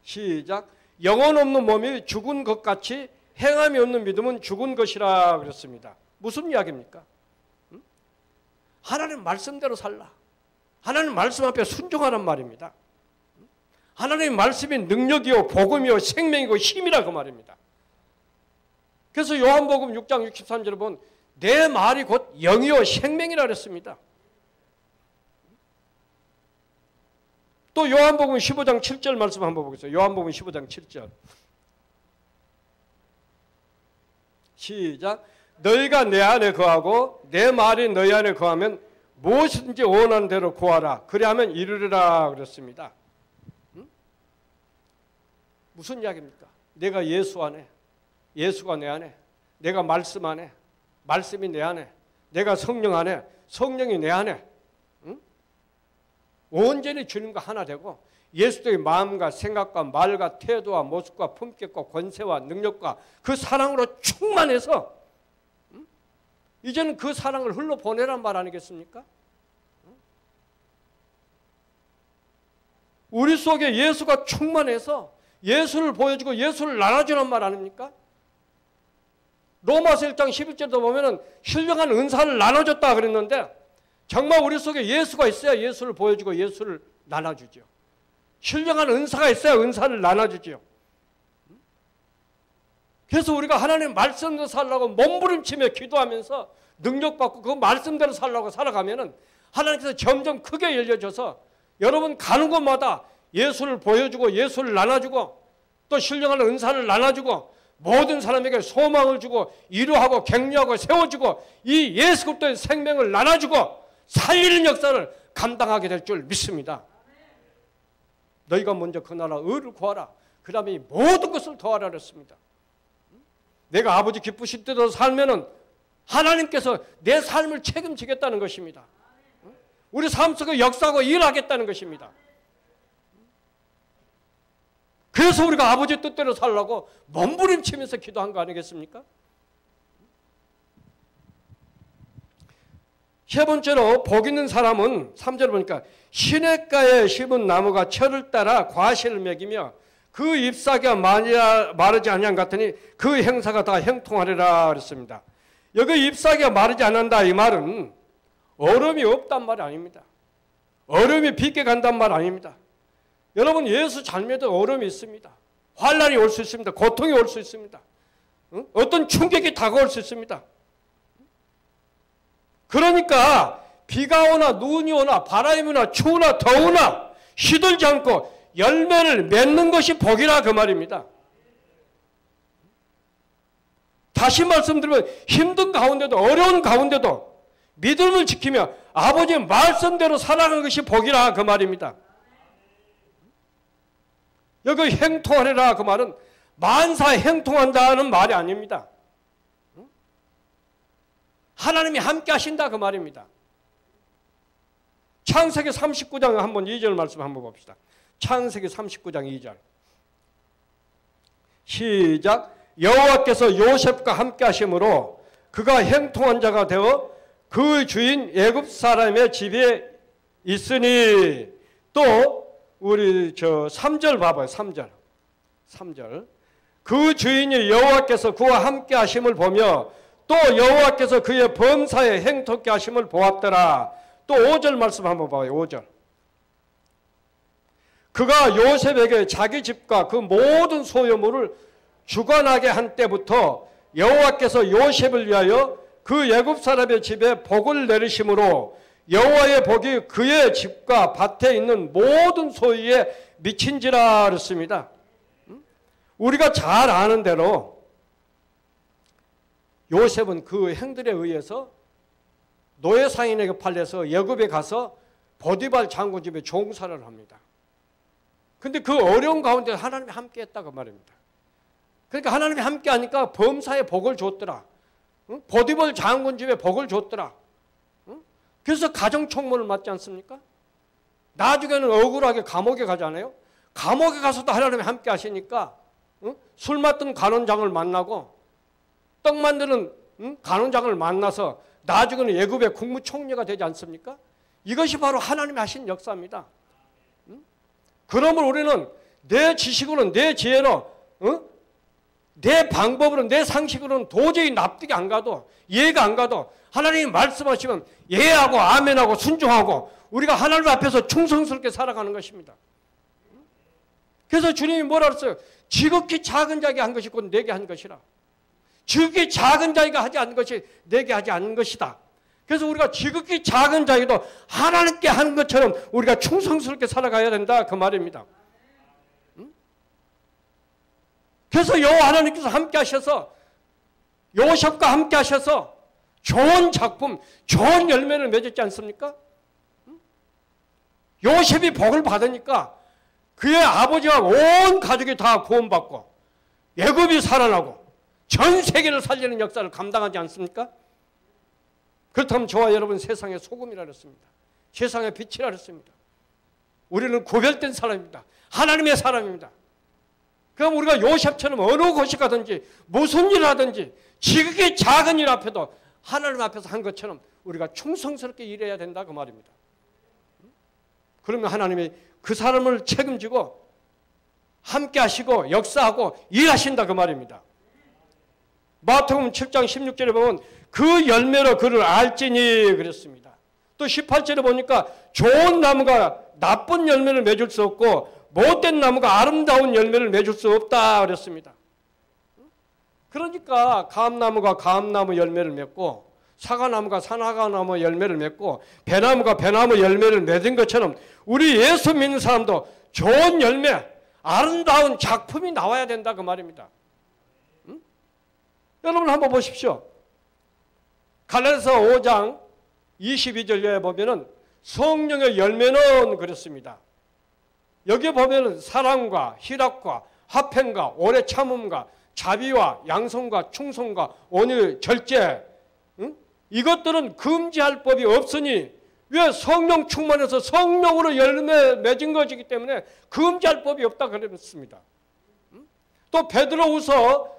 시작. 영혼 없는 몸이 죽은 것 같이 행함이 없는 믿음은 죽은 것이라 그랬습니다. 무슨 이야기입니까? 하나님 말씀대로 살라. 하나님 말씀 앞에 순종하란 말입니다. 하나님 말씀이 능력이요 복음이요 생명이고 힘이라 그 말입니다. 그래서 요한복음 6장 63절에 보면 내 말이 곧 영이요 생명이라 그랬습니다. 또 요한복음 15장 7절 말씀 한번 보겠습니다. 요한복음 15장 7절. 시작. 너희가 내 안에 거하고 내 말이 너희 안에 거하면 무엇이든지 원하는 대로 구하라. 그리하면 이루리라 그랬습니다. 무슨 이야기입니까? 내가 예수 안에, 예수가 내 안에, 내가 말씀 안에, 말씀이 내 안에, 내가 성령 안에, 성령이 내 안에, 온전히 주님과 하나 되고 예수의 마음과 생각과 말과 태도와 모습과 품격과 권세와 능력과 그 사랑으로 충만해서 이제는 그 사랑을 흘러보내란 말 아니겠습니까? 우리 속에 예수가 충만해서 예수를 보여주고 예수를 나눠주는 말 아닙니까? 로마서 1장 11절도 보면은 신령한 은사를 나눠줬다 그랬는데 정말 우리 속에 예수가 있어야 예수를 보여주고 예수를 나눠주죠. 신령한 은사가 있어야 은사를 나눠주죠. 그래서 우리가 하나님 말씀대로 살라고 몸부림치며 기도하면서 능력받고 그 말씀대로 살라고 살아가면은 하나님께서 점점 크게 열려줘서 여러분 가는 곳마다 예수를 보여주고 예수를 나눠주고 또 신령한 은사를 나눠주고 모든 사람에게 소망을 주고 위로하고 격려하고 세워주고 이 예수 그리스도의 생명을 나눠주고 살리는 역사를 감당하게 될 줄 믿습니다. 너희가 먼저 그 나라 의를 구하라. 그 다음에 모든 것을 더하라 그랬습니다. 내가 아버지 기쁘실 때도 살면은 하나님께서 내 삶을 책임지겠다는 것입니다. 우리 삶 속에 역사하고 일하겠다는 것입니다. 그래서 우리가 아버지 뜻대로 살라고 몸부림치면서 기도한 거 아니겠습니까? 세 번째로 복 있는 사람은 3절 보니까 시냇가에 심은 나무가 철을 따라 과실을 먹이며 그 잎사귀가 마르지 아니한 같으니 그 행사가 다 형통하리라 그랬습니다. 여기 잎사귀가 마르지 않는다 이 말은 얼음이 없단 말이 아닙니다. 얼음이 빗게 간단 말 아닙니다. 여러분 예수 잘 믿어도 얼음이 있습니다. 환난이 올 수 있습니다. 고통이 올 수 있습니다. 어떤 충격이 다가올 수 있습니다. 그러니까 비가 오나 눈이 오나 바람이 오나 추우나 더우나 시들지 않고 열매를 맺는 것이 복이라 그 말입니다. 다시 말씀드리면 힘든 가운데도 어려운 가운데도 믿음을 지키며 아버지의 말씀대로 살아가는 것이 복이라 그 말입니다. 여기 행통하리라 그 말은 만사 행통한다는 말이 아닙니다. 하나님이 함께 하신다 그 말입니다. 창세기 39장 한번 2절 말씀 한번 봅시다. 창세기 39장 2절 시작. 여호와께서 요셉과 함께 하심으로 그가 행통한 자가 되어 그 주인 애굽 사람의 집에 있으니 또 우리 3절 봐봐요. 3절 그 주인이 여호와께서 그와 함께 하심을 보며 또 여호와께서 그의 범사에 행통케 하심을 보았더라. 또 5절 말씀 한번 봐요. 5절 그가 요셉에게 자기 집과 그 모든 소유물을 주관하게 한 때부터 여호와께서 요셉을 위하여 그 애굽 사람의 집에 복을 내리심으로 여호와의 복이 그의 집과 밭에 있는 모든 소유에 미친지라 그랬습니다. 우리가 잘 아는 대로 요셉은 그 행들에 의해서 노예 상인에게 팔려서 애굽에 가서 보디발 장군 집에 종살을 합니다. 근데 그 어려운 가운데 하나님이 함께 했다고 말입니다. 그러니까 하나님이 함께 하니까 범사에 복을 줬더라. 보디벌 장군 집에 복을 줬더라. 그래서 가정총무를 맡지 않습니까? 나중에는 억울하게 감옥에 가잖아요. 감옥에 가서도 하나님이 함께 하시니까 술 맡던 간원장을 만나고 떡 만드는 간원장을 만나서 나중에는 애굽의 국무총리가 되지 않습니까? 이것이 바로 하나님이 하신 역사입니다. 그러므로 우리는 내 지식으로는, 내 지혜로, 내 방법으로는, 내 상식으로는 도저히 납득이 안 가도, 이해가 안 가도 하나님이 말씀하시면 예하고 아멘하고 순종하고 우리가 하나님 앞에서 충성스럽게 살아가는 것입니다. 그래서 주님이 뭐라 그랬어요? 지극히 작은 자에게 한 것이 곧 내게 한 것이라. 지극히 작은 자에게 하지 않은 것이 내게 하지 않은 것이다. 그래서 우리가 지극히 작은 자에게도 하나님께 하는 것처럼 우리가 충성스럽게 살아가야 된다 그 말입니다. 그래서 여호와 하나님께서 함께 하셔서 요셉과 함께 하셔서 좋은 작품, 좋은 열매를 맺었지 않습니까? 요셉이 복을 받으니까 그의 아버지와 온 가족이 다 구원받고 애굽이 살아나고 전 세계를 살리는 역사를 감당하지 않습니까? 그렇다면 저와 여러분 세상의 소금이라 그랬습니다. 세상의 빛이라 그랬습니다. 우리는 구별된 사람입니다. 하나님의 사람입니다. 그럼 우리가 요셉처럼 어느 곳에 가든지 무슨 일을 하든지 지극히 작은 일 앞에도 하나님 앞에서 한 것처럼 우리가 충성스럽게 일해야 된다 그 말입니다. 그러면 하나님이 그 사람을 책임지고 함께 하시고 역사하고 일하신다 그 말입니다. 마태복음 7장 16절에 보면 그 열매로 그를 알지니 그랬습니다. 또 18절에 보니까 좋은 나무가 나쁜 열매를 맺을 수 없고 못된 나무가 아름다운 열매를 맺을 수 없다 그랬습니다. 그러니까 감나무가 감나무 열매를 맺고 사과나무가 사과나무 열매를 맺고 배나무가 배나무 열매를 맺은 것처럼 우리 예수 믿는 사람도 좋은 열매, 아름다운 작품이 나와야 된다 그 말입니다. 여러분 한번 보십시오. 갈라디아서 5장 22절에 보면은 성령의 열매는 그렇습니다. 여기에 보면은 사랑과 희락과 화평과 오래 참음과 자비와 양성과 충성과 온유 절제, 이것들은 금지할 법이 없으니 왜 성령 충만해서 성령으로 열매 맺은 것이기 때문에 금지할 법이 없다 그랬습니다. 또 베드로후서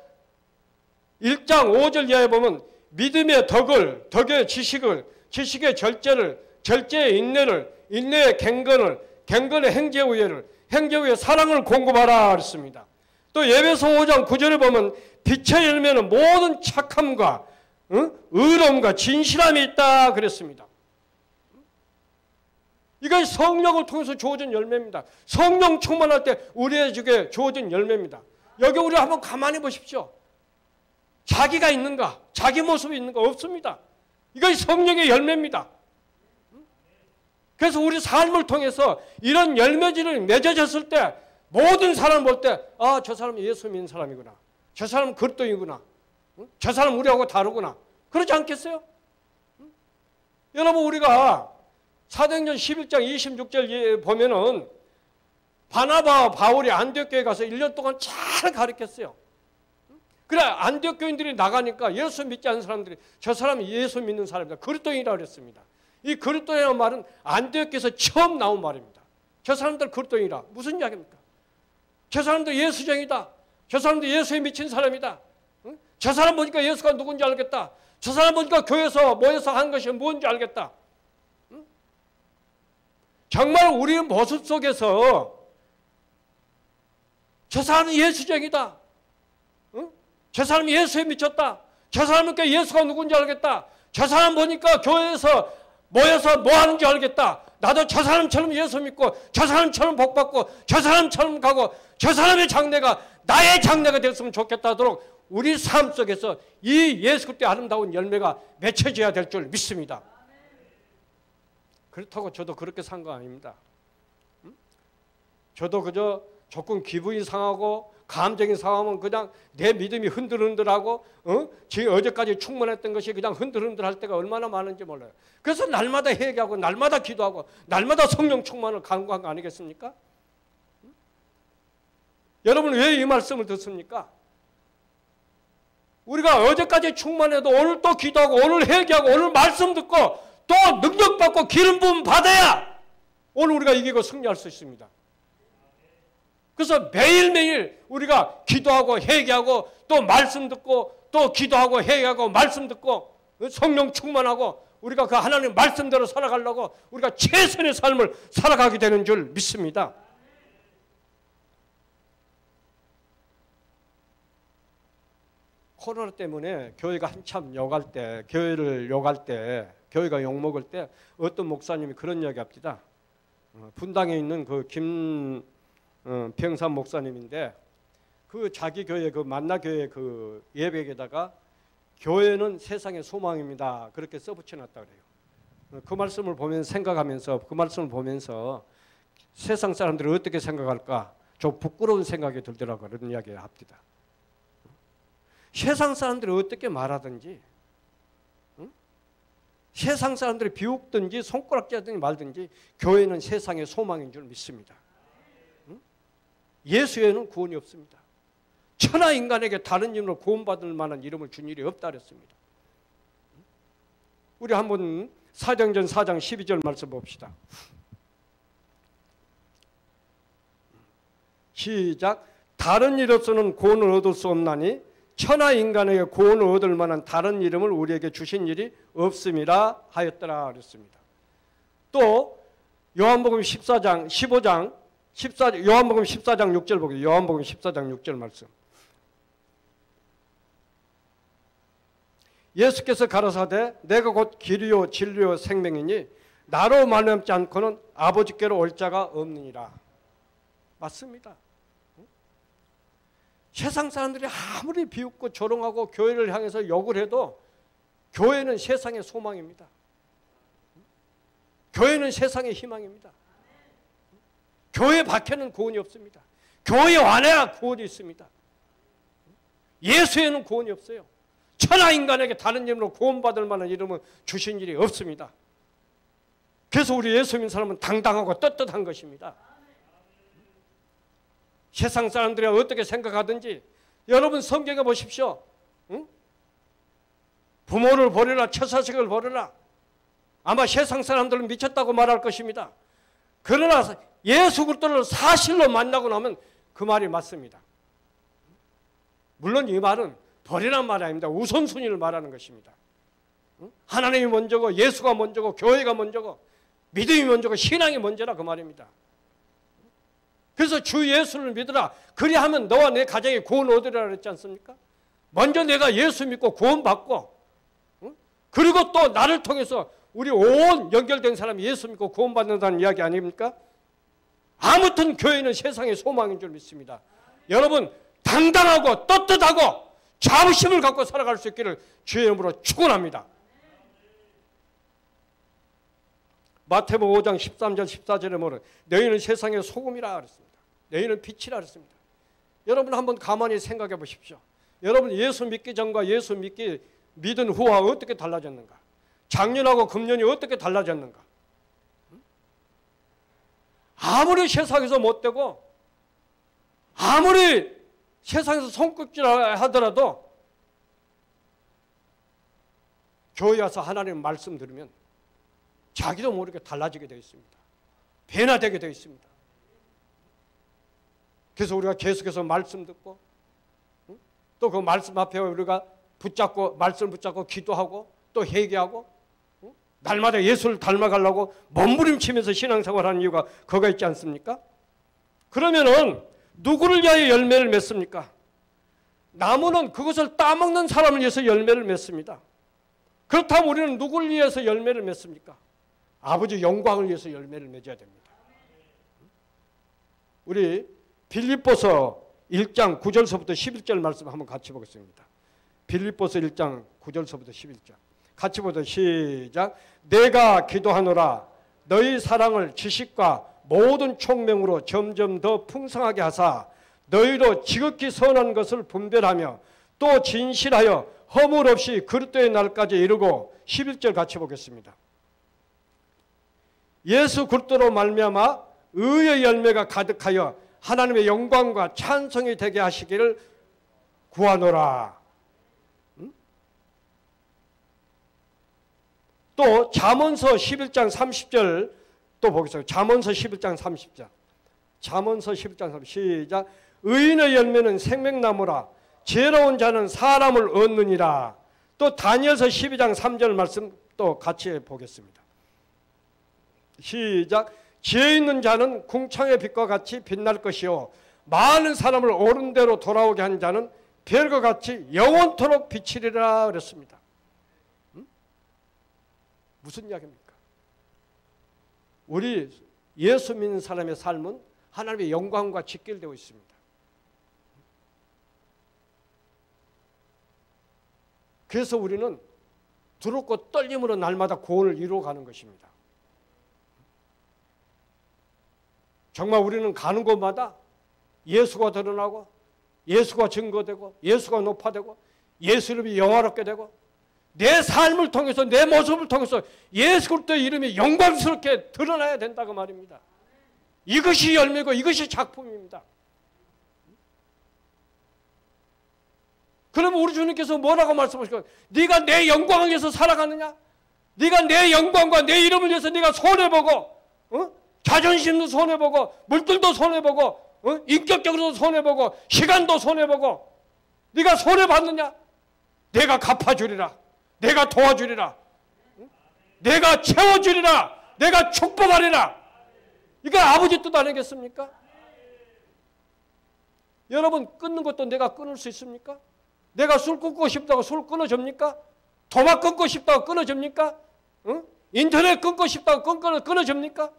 1장 5절 이하에 보면 믿음의 덕을, 덕의 지식을, 지식의 절제를, 절제의 인내를, 인내의 갱건을, 갱건의 행제우애를, 행제우애의 사랑을 공급하라 그랬습니다. 또 에베소 5장 9절에 보면 빛의 열매는 모든 착함과 의로움과 진실함이 있다 그랬습니다. 이것이 성령을 통해서 주어진 열매입니다. 성령 충만할 때 우리에게 주어진 열매입니다. 여기 우리 한번 가만히 보십시오. 자기가 있는가? 자기 모습이 있는가? 없습니다. 이것이 성령의 열매입니다. 그래서 우리 삶을 통해서 이런 열매들이 맺어졌을 때 모든 사람을 볼 때 아, 저 사람은 예수 믿는 사람이구나. 저 사람은 그리스도이구나. 저 사람은 우리하고 다르구나. 그렇지 않겠어요? 여러분 우리가 사도행전 11장 26절 보면은 바나바와 바울이 안디옥교에 가서 1년 동안 잘 가르쳤어요. 그래 안디옥 교인들이 나가니까 예수 믿지 않는 사람들이 저 사람이 예수 믿는 사람이다. 그리스도인이라고 그랬습니다. 이 그리스도인이라는 말은 안디옥에서 처음 나온 말입니다. 저 사람들 그리스도인이라. 무슨 이야기입니까? 저 사람들 예수쟁이다. 저 사람들 예수에 미친 사람이다. 응? 저 사람 보니까 예수가 누군지 알겠다. 저 사람 보니까 교회에서 모여서 한 것이 뭔지 알겠다. 응? 정말 우리의 모습 속에서 저 사람은 예수쟁이다. 응? 저 사람이 예수에 미쳤다. 저 사람 보니까 예수가 누군지 알겠다. 저 사람 보니까 교회에서 모여서 뭐 하는지 알겠다. 나도 저 사람처럼 예수 믿고 저 사람처럼 복받고 저 사람처럼 가고 저 사람의 장래가 나의 장래가 됐으면 좋겠다 하도록 우리 삶 속에서 이 예수 그리스도의 아름다운 열매가 맺혀져야 될 줄 믿습니다. 그렇다고 저도 그렇게 산 거 아닙니다. 저도 그저 조금 기분이 상하고 감정이 상하면 그냥 내 믿음이 흔들흔들하고 지금 어제까지 충만했던 것이 그냥 흔들흔들할 때가 얼마나 많은지 몰라요. 그래서 날마다 회개하고 날마다 기도하고 날마다 성령 충만을 간구한 거 아니겠습니까? 여러분 왜 이 말씀을 듣습니까? 우리가 어제까지 충만해도 오늘 또 기도하고 오늘 회개하고 오늘 말씀 듣고 또 능력받고 기름 부음 받아야 오늘 우리가 이기고 승리할 수 있습니다. 그래서 매일매일 우리가 기도하고 회개하고 또 말씀 듣고 또 기도하고 회개하고 말씀 듣고 성령 충만하고 우리가 그 하나님 말씀대로 살아가려고 우리가 최선의 삶을 살아가게 되는 줄 믿습니다. 코로나 때문에 교회가 한참 욕할 때, 교회를 욕할 때, 교회가 욕먹을 때 어떤 목사님이 그런 이야기 합니다. 분당에 있는 그 김병삼 목사님인데 그 자기 교회 그 만나교회 그 예배에다가 교회는 세상의 소망입니다. 그렇게 써붙여놨다 그래요. 그 말씀을 보면서 생각하면서 그 말씀을 보면서 세상 사람들이 어떻게 생각할까 좀 부끄러운 생각이 들더라고요. 그런 이야기를 합니다. 세상 사람들이 어떻게 말하든지 세상 사람들이 비웃든지 손가락질하든지 말든지 교회는 세상의 소망인 줄 믿습니다. 예수 외에는 구원이 없습니다. 천하 인간에게 다른 이름으로 구원받을 만한 이름을 준 일이 없다 그랬습니다. 우리 한번 사도행전 4장 12절 말씀 봅시다. 시작. 다른 이로서는 구원을 얻을 수 없나니 천하 인간에게 구원을 얻을 만한 다른 이름을 우리에게 주신 일이 없음이라 하였더라 그랬습니다. 또 요한복음 14장 15장 요한복음 14장 6절 보세요. 요한복음 14장 6절 말씀. 예수께서 가라사대 내가 곧 길이요 진리요 생명이니 나로 말미암지 않고는 아버지께로 올 자가 없느니라. 맞습니다. 세상 사람들이 아무리 비웃고 조롱하고 교회를 향해서 욕을 해도 교회는 세상의 소망입니다. 교회는 세상의 희망입니다. 교회 밖에는 구원이 없습니다. 교회 안에야 구원이 있습니다. 예수에는 구원이 없어요. 천하 인간에게 다른 이름으로 구원받을 만한 이름은 주신 일이 없습니다. 그래서 우리 예수 믿는 사람은 당당하고 떳떳한 것입니다. 세상 사람들이 어떻게 생각하든지 여러분 성경에 보십시오. 응? 부모를 버려라, 처자식을 버려라. 아마 세상 사람들은 미쳤다고 말할 것입니다. 그러나 예수 그리스도를 사실로 만나고 나면 그 말이 맞습니다. 물론 이 말은 버리란 말이 아닙니다. 우선순위를 말하는 것입니다. 하나님이 먼저고 예수가 먼저고 교회가 먼저고 믿음이 먼저고 신앙이 먼저라 그 말입니다. 그래서 주 예수를 믿으라. 그리하면 너와 내 가정이 구원을 얻으리라 그랬지 않습니까? 먼저 내가 예수 믿고 구원받고 그리고 또 나를 통해서 우리 온 연결된 사람이 예수 믿고 구원받는다는 이야기 아닙니까? 아무튼 교회는 세상의 소망인 줄 믿습니다. 여러분 당당하고 떳떳하고 자부심을 갖고 살아갈 수 있기를 주의 이름으로 축원합니다. 마태복음 5장 13절 14절에 뭐래? 너희는 세상의 소금이라 그랬습니다. 너희는 빛이라 그랬습니다. 여러분 한번 가만히 생각해 보십시오. 여러분 예수 믿기 전과 예수 믿은 후와 어떻게 달라졌는가? 작년하고 금년이 어떻게 달라졌는가? 아무리 세상에서 못되고 아무리 세상에서 손꼽질 하더라도 교회 와서 하나님 말씀 들으면 자기도 모르게 달라지게 되어 있습니다. 변화되게 되어 있습니다. 그래서 우리가 계속해서 말씀 듣고 또 그 말씀 앞에 우리가 말씀 붙잡고 기도하고 또 회개하고 날마다 예수를 닮아가려고 몸부림치면서 신앙생활하는 이유가 그거 있지 않습니까? 그러면은 누구를 위하여 열매를 맺습니까? 나무는 그것을 따먹는 사람을 위해서 열매를 맺습니다. 그렇다면 우리는 누구를 위해서 열매를 맺습니까? 아버지 영광을 위해서 열매를 맺어야 됩니다. 우리 빌립보서 1장 9절서부터 11절 말씀 한번 같이 보겠습니다. 빌립보서 1장 9절서부터 11절 같이 보자. 시작. 내가 기도하노라 너희 사랑을 지식과 모든 총명으로 점점 더 풍성하게 하사 너희로 지극히 선한 것을 분별하며 또 진실하여 허물 없이 그리스도의 날까지 이르고 11절 같이 보겠습니다. 예수 그리스도로 말미암아 의의 열매가 가득하여 하나님의 영광과 찬송이 되게 하시기를 구하노라. 또 잠언서 11장 30절 또 보겠습니다. 잠언서 11장 30절. 잠언서 11장 30절. 시작. 의인의 열매는 생명나무라. 죄로운 자는 사람을 얻느니라. 또 다니엘서 12장 3절 말씀 또 같이 보겠습니다. 시작. 지혜 있는 자는 궁창의 빛과 같이 빛날 것이요 많은 사람을 옳은 대로 돌아오게 한 자는 별과 같이 영원토록 비치리라 그랬습니다. 무슨 이야기입니까? 우리 예수 믿는 사람의 삶은 하나님의 영광과 직결되어 있습니다. 그래서 우리는 두렵고 떨림으로 날마다 구원을 이루어가는 것입니다. 정말 우리는 가는 곳마다 예수가 드러나고 예수가 증거되고 예수가 높아되고 예수 이름이 영화롭게 되고 내 삶을 통해서 내 모습을 통해서 예수 그리스도의 이름이 영광스럽게 드러나야 된다고 말입니다. 이것이 열매고 이것이 작품입니다. 그러면 우리 주님께서 뭐라고 말씀하실까요? 네가 내 영광을 위해서 살아가느냐? 네가 내 영광과 내 이름을 위해서 네가 손해보고 자존심도 손해보고 물질도 손해보고 인격적으로도 손해보고 시간도 손해보고 네가 손해봤느냐? 내가 갚아주리라. 내가 도와주리라. 내가 채워주리라. 내가 축복하리라. 이게 아버지 뜻 아니겠습니까? 여러분 끊는 것도 내가 끊을 수 있습니까? 내가 술 끊고 싶다고 술 끊어줍니까? 도박 끊고 싶다고 끊어줍니까? 인터넷 끊고 싶다고 끊어줍니까?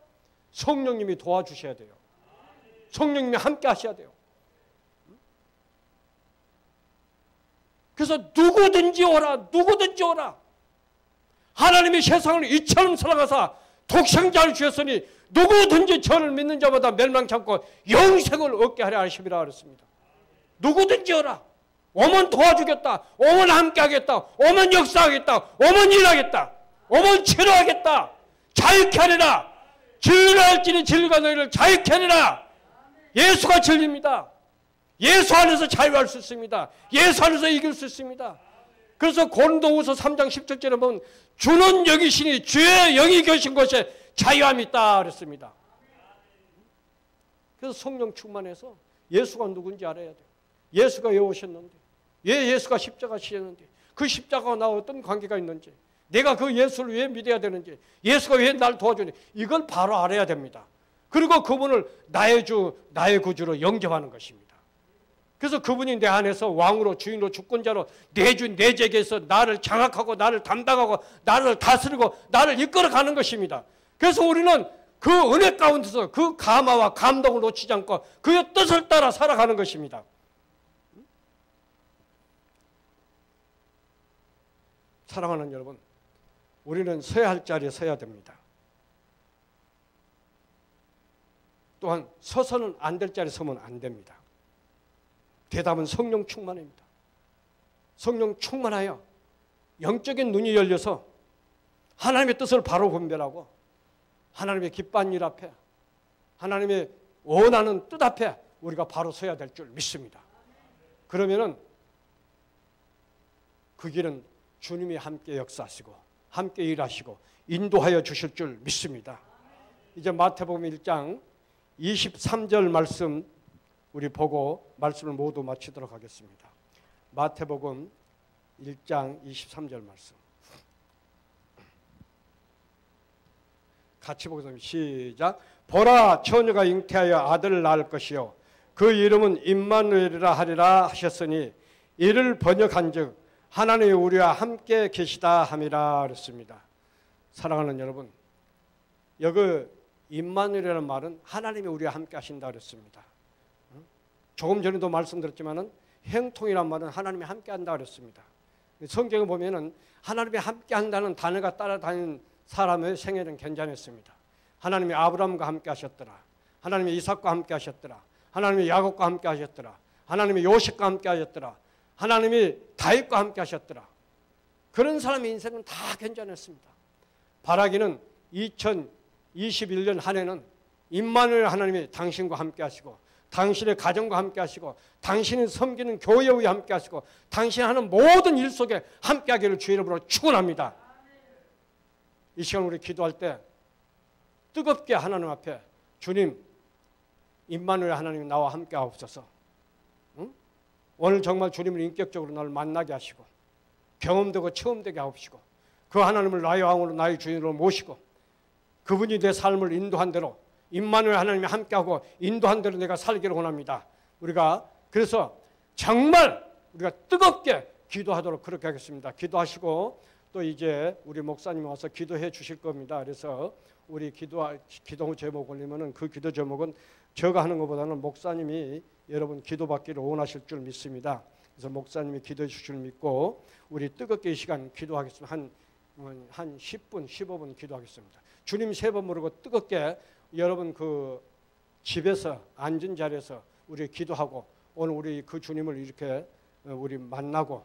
성령님이 도와주셔야 돼요. 성령님이 함께 하셔야 돼요. 그래서 누구든지 오라. 누구든지 오라. 하나님이 세상을 이처럼 사랑하사 독생자를 주셨으니 누구든지 저를 믿는 자마다 멸망치 않고 영생을 얻게 하려 하심이라 그랬습니다. 누구든지 오라. 오면 도와주겠다. 오면 함께하겠다. 오면 역사하겠다. 오면 일하겠다. 오면 치료하겠다. 자유케 하리라. 진리라 할지니 진리가 너희를 자유케 하리라. 예수가 진리입니다. 예수 안에서 자유할 수 있습니다. 예수 안에서 이길 수 있습니다. 그래서 고린도후서 3장 17절에 보면 주는 영이시니 주의 영이 계신 곳에 자유함이 있다 그랬습니다. 그래서 성령 충만해서 예수가 누군지 알아야 돼요. 예수가 왜 오셨는데, 왜 예수가 십자가 지셨는데, 그 십자가와 나와 어떤 관계가 있는지, 내가 그 예수를 왜 믿어야 되는지, 예수가 왜 날 도와주는지 이걸 바로 알아야 됩니다. 그리고 그분을 나의 주, 나의 구주로 영접하는 것입니다. 그래서 그분이 내 안에서 왕으로 주인으로 주권자로 내 주, 내 제게서 나를 장악하고 나를 담당하고 나를 다스리고 나를 이끌어가는 것입니다. 그래서 우리는 그 은혜 가운데서 그 감화와 감동을 놓치지 않고 그의 뜻을 따라 살아가는 것입니다. 사랑하는 여러분, 우리는 서야 할 자리에 서야 됩니다. 또한 서서는 안 될 자리에 서면 안 됩니다. 대답은 성령 충만입니다. 성령 충만하여 영적인 눈이 열려서 하나님의 뜻을 바로 분별하고 하나님의 기뻐하는 일 앞에 하나님의 원하는 뜻 앞에 우리가 바로 서야 될 줄 믿습니다. 그러면은 그 길은 주님이 함께 역사하시고 함께 일하시고 인도하여 주실 줄 믿습니다. 이제 마태복음 1장 23절 말씀 우리 보고 말씀을 모두 마치도록 하겠습니다. 마태복음 1장 23절 말씀 같이 보겠습니다. 시작. 보라, 처녀가 잉태하여 아들을 낳을 것이요 그 이름은 임마누엘이라 하리라 하셨으니 이를 번역한즉 하나님이 우리와 함께 계시다 함이라 그랬습니다. 사랑하는 여러분, 여기 임마누엘이라는 말은 하나님이 우리와 함께 하신다 그랬습니다. 조금 전에도 말씀드렸지만은 행통이란 말은 하나님이 함께 한다 그랬습니다. 성경에 보면은 하나님이 함께 한다는 단어가 따라다니는 사람의 생애는 괜찮았습니다. 하나님이 아브라함과 함께 하셨더라. 하나님이 이삭과 함께 하셨더라. 하나님이 야곱과 함께 하셨더라. 하나님이 요셉과 함께 하셨더라. 하나님이 다윗과 함께 하셨더라. 그런 사람의 인생은 다 괜찮았습니다. 바라기는 2021년 한 해는 임마누엘 하나님이 당신과 함께 하시고 당신의 가정과 함께 하시고 당신이 섬기는 교회와 함께 하시고 당신이 하는 모든 일 속에 함께 하기를 주의 이름으로 축원합니다. 이 시간 우리 기도할 때 뜨겁게 하나님 앞에 주님, 임마누엘 하나님 나와 함께 하옵소서. 응? 오늘 정말 주님을 인격적으로 나를 만나게 하시고 경험되고 체험되게 하옵시고 그 하나님을 나의 왕으로 나의 주인으로 모시고 그분이 내 삶을 인도한 대로 임마누엘 하나님이 함께하고 인도한 대로 내가 살기를 원합니다. 우리가 그래서 정말 우리가 뜨겁게 기도하도록 그렇게 하겠습니다. 기도하시고 또 이제 우리 목사님이 와서 기도해 주실 겁니다. 그래서 우리 기도 제목 올리면은 그 기도 제목은 제가 하는 것보다는 목사님이 여러분 기도받기를 원하실 줄 믿습니다. 그래서 목사님이 기도해 주실 줄 믿고 우리 뜨겁게 이 시간 기도하겠습니다. 한 10분, 15분 기도하겠습니다. 주님 3번 부르고 뜨겁게 여러분 그 집에서 앉은 자리에서 우리 기도하고 오늘 우리 그 주님을 이렇게 우리 만나고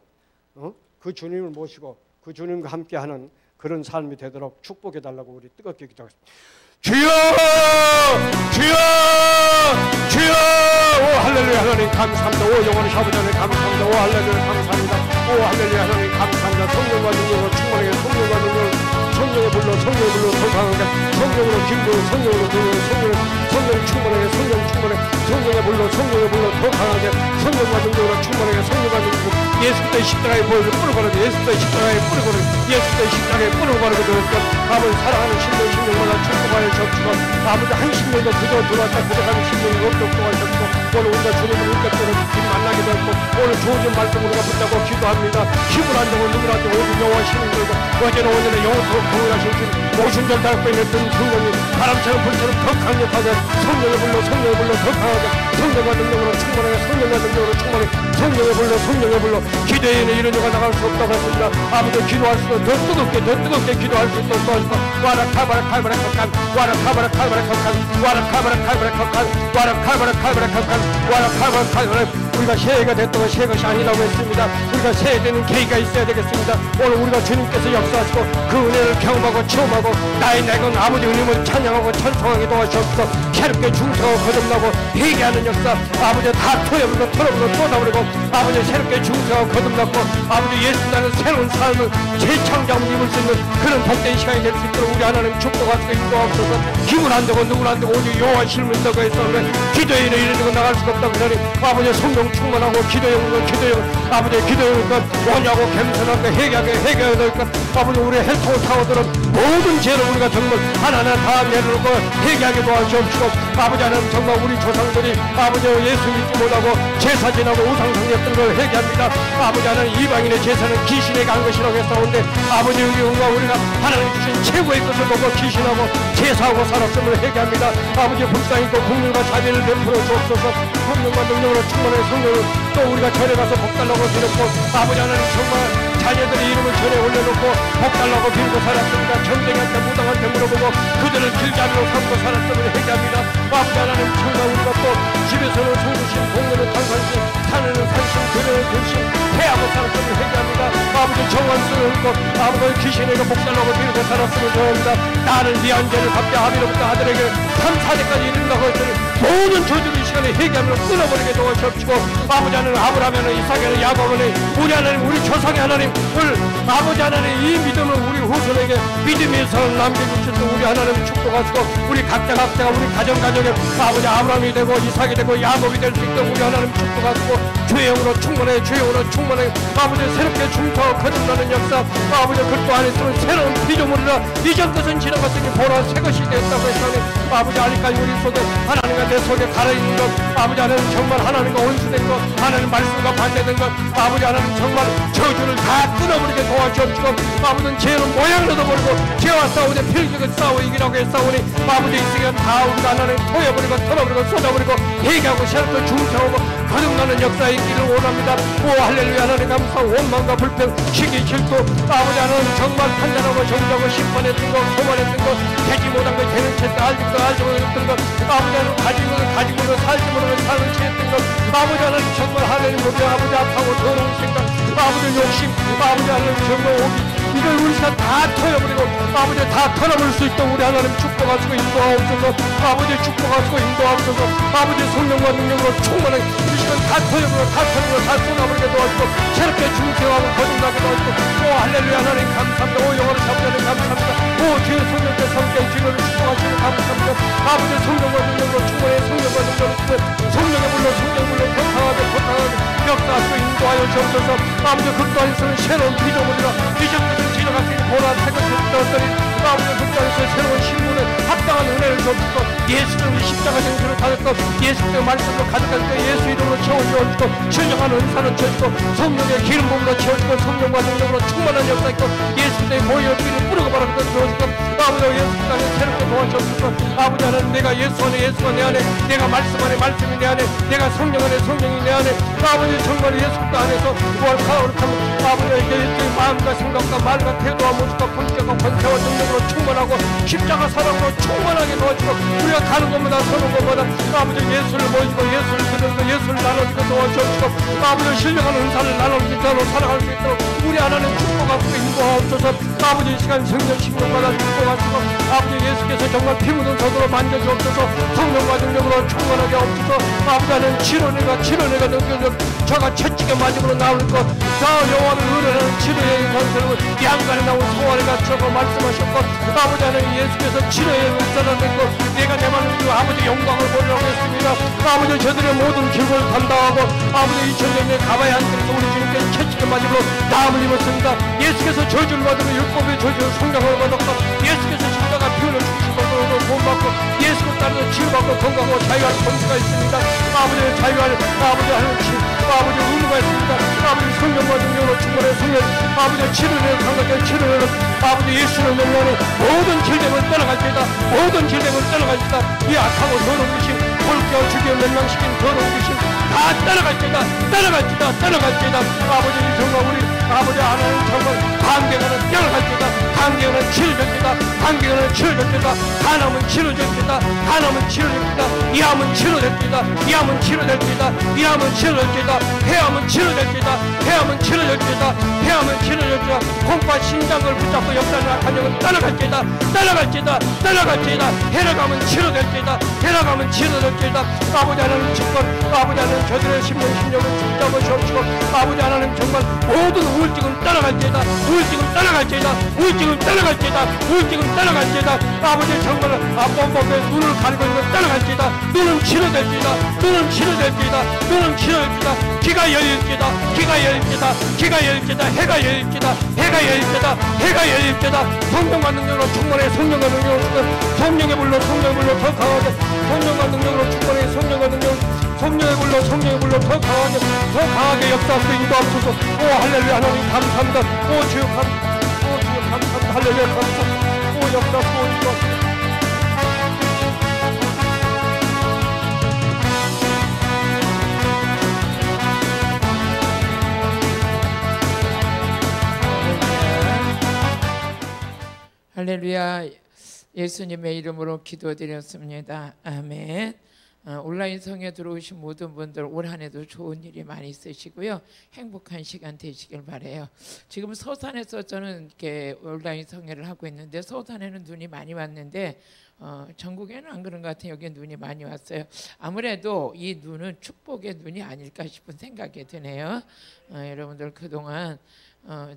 그 주님을 모시고 그 주님과 함께하는 그런 삶이 되도록 축복해달라고 우리 뜨겁게 기도하겠습니다. 주여! 주여! 주여! 오 할렐루야 하나님 감사합니다. 오 영원히 아버지 하나님 감사합니다. 오 할렐루야 감사합니다. 오 할렐루야 하나님 감사합니다. 성령과 능력으로 충만하게 성령과 능력으로 성령의 불로 소상하게 성령으로 기름 성령으로 성령 충만하게 성령 충만하게 성령의 불로 더 강하게 성령과 능력으로 충만하게 성령과 능력으로 예수 그리스도의 십자가의 보혈을 뿌리고 가는 예수 그리스도의 십자가에 뿌리고 가는 예수 그리스도의 십자가에 뿌리고 가는 것을 아버지 사랑하는 신령마다 축복하여 주옵시고 아버지 한 신령도 그저 들어왔다 그저가는 신령이 없도록 도와주옵시고 오늘 우리가 주님을 인격적으로 만나게 되었고 오늘 좋은 말씀을 우리가 붙잡고 기도합니다. 힘을 안 되고 눈을 안 되고 오직 여호와 신을 들고 어제는 영원토록 동일하신 주 오순절 달고에 냈던 성령이 바람처럼 불처럼 더 강력하게 성령의 불로 더 강하게 성령과 능력으로 충만하게 성령의 불로 기도에는 이런 일가 나갈 수 없다고 했습니다. 아버지 기도할 수 더 뜨겁게 기도할 수 있도록 도와주시고 우리가 새해가 됐다고 새 것이 아니라고 했습니다. 우리가 새해되는 계기가 있어야 되겠습니다. 오늘 우리가 주님께서 역사하시고 그 은혜를 경험하고 체험하고 나의 내건 아버지 은혜를 찬양하고 찬송하게 도와주옵소서. 새롭게 중생하고 거듭나고 회개하는 역사 아버지 다 털어버리고 쏟아버리고 아버지 새롭게 중생하고 거듭났고 아버지 예수라는 새로운 삶을 재창조함을 입을 수 있는 그런 복된 시간이 될 수 있도록 우리 하나님 축복하시고 인도하옵소서. 힘을 안 되고 누구를 안 되고 오직 여호와 실물 너가 있었는데 기도에 이르고 나갈 수가 없다고 하니 아버지 성령 충만하고 기도용 아버지 기도용 것 원하고 겸손하게 회개하게 될 것 아버지 우리 헬토 타워들은 모든 죄를 우리가 정말 하나하나 다 내려놓고 회개하게 도와주옵시고 아버지 하나님 정말 우리 조상들이 아버지 예수 믿지 못하고 제사 지나고 우상상했던 걸 회개합니다. 아버지 하나님 이방인의 제사는 귀신에게 한 것이라고 했사온데 아버지 우리가 하나님 주신 최고의 것을 보고 귀신하고 제사하고 살았음을 회개합니다. 아버지 불쌍히 또 국민과 자비를 베풀어 주옵소서. 성령과 능력으로 충만한 성령을 또 우리가 절에 가서 복달라고 드렸고 아버지 하나님 정말 자녀들의 이름을 전에 올려놓고 복달라고 빌고 살았습니다. 전쟁한테 무당한테 물어보고 그들을 길잡이로 삼고 살았음을 회개합니다. 아버지 하나님 정말 우리가 또 집에서는 성도신 공연은 탄산신 산에는 산신 들에는 들신 태하고 살았음을 회개합니다. 아버지 정원수를 읊고 아버지 귀신에게 복달라고 빌고 살았음을 좋아합니다. 나를 위한 죄를 갚게 아비로부터 아들에게 3-4대까지 이른다고 했더니 모든 저주를 이 시간에 회개하며 끊어버리게 도와주옵시고 아버지 하나님 아브라함에는 이삭에는 야곱에는 우리 하나님 우리 조상의 하나님 오늘 아버지 하나님 이 믿음을 우리 후손에게 믿음의 선을 남겨주셔서 우리 하나님 축복하시고 우리 각자가 우리 가정에 아버지 아브라함이 되고 이삭이 되고 야곱이 될 수 있도록 우리 하나님 축복하시고 죄영으로 충만해 아버지 새롭게 중토하고 거듭나는 역사 아버지 그리스도 안에 있으면 새로운 피조물이라 이전 것은 지나갔으니 보라 새 것이 되었다고 했사오니 아버지 아직까지 우리 속에 하나님과 내 속에 가려있는 것 아버지 하나님 정말 하나님과 원수된 것 하나님 말씀과 반대된 것 아버지 하나님 정말 저주를 다 끊어버리게 도와주옵시고 아버지는 죄는 모양으로도 버리고 죄와 싸우되 필적을 싸워 이기라고 했사오니 아버지 이 시간 다 우리가 하나님 토여버리고 털어버리고 쏟아버리고 회개하고 새롭게 중생하고 거듭나는 역사에 있기를 원합니다. 오 할렐루야 하나님 감사 원망과 불평 시기 질투 아버지 하나님 정말 판단하고 정죄하고 심판했던 것 소만했던 것 되지 못한 것 되는 채 알지 못했던 것 아버지 하나님 가지고는 살지 못하는 삶을 취했던 것 아버지 하나님 정말 하나님 우리 아버지 아파하고 더러운 생각 아버지 욕심 아버지 하나님 정말 오기 이걸 우리 시간 다 털어버리고 아버지 다 털어버릴 수 있도록 우리 하나님 축복하시고 인도하옵소서. 아버지 축복하시고 인도하옵소서. 아버지 성령과 능력으로 충만하게 이 시간 다 털어버리고 다 쏟아버리게 도와주고 새롭게 중생하고 거듭나게 도와주고 오 할렐루야 하나님 감사합니다. 오 영원히 잡으려는 감사합니다. 오 주의 성령께 성령 주님을 축복하시는 감사합니다. 아버지 성령과 능력으로 충만해 성령과 능력으로 성령의 물로 더 강하게 역사하시고 인도하여 주옵소서. 아버지 극단에서는 새로운 피조물이라 이전부터 지나갈 수 있는 고난 태극을 들었더니 아버지 극단에서 새로운 신분에 합당한 은혜를 주옵소서. 예수님이 십자가 정신을 가졌고 예수님의 말씀으로 가득하시고 예수 이름으로 채워주옵시고 신령한 은사는 채워주고 성령의 기름 부음으로 채워주고 성령과 능력으로 충만한 역사 있고 예수님의 보혈 피를 뿌리고 바라는 것을 주옵시고 아버지 예수 땅에 새롭게 도와주옵소서. 아버지 하나님 내가 예수 안에 예수가 내 안에 내가 말씀 안에 말씀이 내 안에 내가 성령 안에 성령이 내 안에 아버지 정말 예수 안에서 거룩함 아버지에게 일주일 마음과 생각과 말과 태도와 모습과 본격과 권세와 능력으로 충만하고 십자가 사랑으로 충만하게 도와주고 우리가 가는 것마다 서는 것마다 아버지 예수를 모시고 예수를 드리고 예수를 나눠주고 도와주옵시고 아버지 신령한 은사를 나눌 수 있도록 살아갈 수 있도록 우리 하나님 축복하고 인도하옵소서. 아버지 이 시간 성령 신령마다 축복하시고 아버지 예수께서 정말 피 묻은 손으로 만져주옵소서. 성령과 능력으로 충만하게 하옵소서. 아버지 하나님 치료내가 느껴져 저가 채찍에 맞음으로 나올 것 저 여호와를 의뢰하는 치료의 권세로 양간에 나온 소원을 갖추고 말씀하셨고 아버지 하나님 예수께서 치료의 역사를 믿고 내가 내 마음을 주고 아버지 영광을 보려고 했습니다. 아버지 저들의 모든 길을 감당하고 아버지 2000년에 가봐야 한 길에서 우리 주님께 채찍에 맞음으로 나음을 입었습니다. 예수께서 저주를 받으며 율법의 저주를 성장을 받았고 예수께서 십자가 피를 죽이신 것으로 구원받고 예수를 따르며 치유받고 건강하고 자유할 권세가 있습니다. 아버지의 자유할 아버지 하나님 아버지 의무가 있습니다. 아버지 성령과 능력으로 충만해 성령 아버지 치료를 강하게 치료를 아버지 예수를 명령하는 모든 질병을 떠나갈지다. 모든 질병을 떠나갈지다. 이 악하고 더러운 귀신 홀겨 죽여 멸망시킨 더러운 귀신 다 떠나갈지다. 아버지 정말 우리 아버지 하나님 정말 강경하는 떠나갈지다. 강경하는 치료될지다. 간암은 치료될지다. 이암은 치료될지다. 폐암은 치료될지다. 콩팥 신장을 붙잡고 역사를 악한 영은 떠나갈지다. 혈액암은 치료될지다. 아버지 하나님 정말 아버지 하나님 저들의 신령을 붙잡아 주옵시고 아버지 하나님 정말 모든 우울증은 떠나갈지다. 아버지 정말 아범법에 눈을 가리고 있는 건 떠나갈지다. 눈은 치료될지다. 귀가 열릴지다. 해가 열릴지다. 성령과 능력으로 충만해 성령의 물로 더 강하게 성령의 물로 더 강하게 역사하고 인도하옵소서. 오 할렐루야 하나님 감사합니다. 오 주여 감사합니다. 할렐루야 감사합니다. 오 역사하고 인도하옵소서. 할렐루야. 예수님의 이름으로 기도드렸습니다. 아멘. 온라인 성에 들어오신 모든 분들 올 한 해도 좋은 일이 많이 있으시고요. 행복한 시간 되시길 바라요. 지금 서산에서 저는 이렇게 온라인 성회를 하고 있는데 서산에는 눈이 많이 왔는데 전국에는 안 그런 것 같아요. 여기 눈이 많이 왔어요. 아무래도 이 눈은 축복의 눈이 아닐까 싶은 생각이 드네요. 여러분들 그동안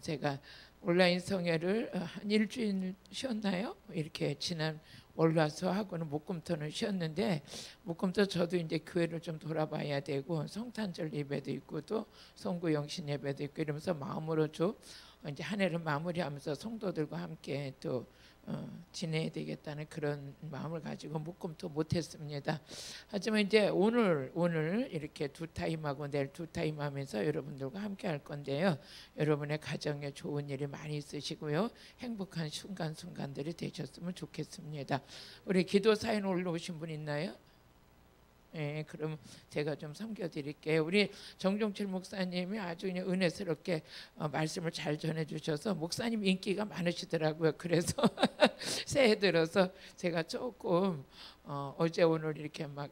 제가 온라인 성회를 한 일주일 쉬었나요? 이렇게 지난 월화수 하고는 목금토는 쉬었는데 목금토 저도 이제 교회를 좀 돌아봐야 되고 성탄절 예배도 있고 또 성구영신 예배도 있고 이러면서 마음으로 좀 이제 한 해를 마무리하면서 성도들과 함께 또 지내야 되겠다는 그런 마음을 가지고 목금토 못했습니다. 하지만 이제 오늘 이렇게 두 타임하고 내일 두 타임 하면서 여러분들과 함께 할 건데요. 여러분의 가정에 좋은 일이 많이 있으시고요. 행복한 순간순간들이 되셨으면 좋겠습니다. 우리 기도 사연 올라오신 분 있나요? 예, 그럼 제가 좀 섬겨드릴게요. 우리 정종철 목사님이 아주 그냥 은혜스럽게 말씀을 잘 전해주셔서 목사님 인기가 많으시더라고요. 그래서 새해 들어서 제가 조금 어제 오늘 이렇게 막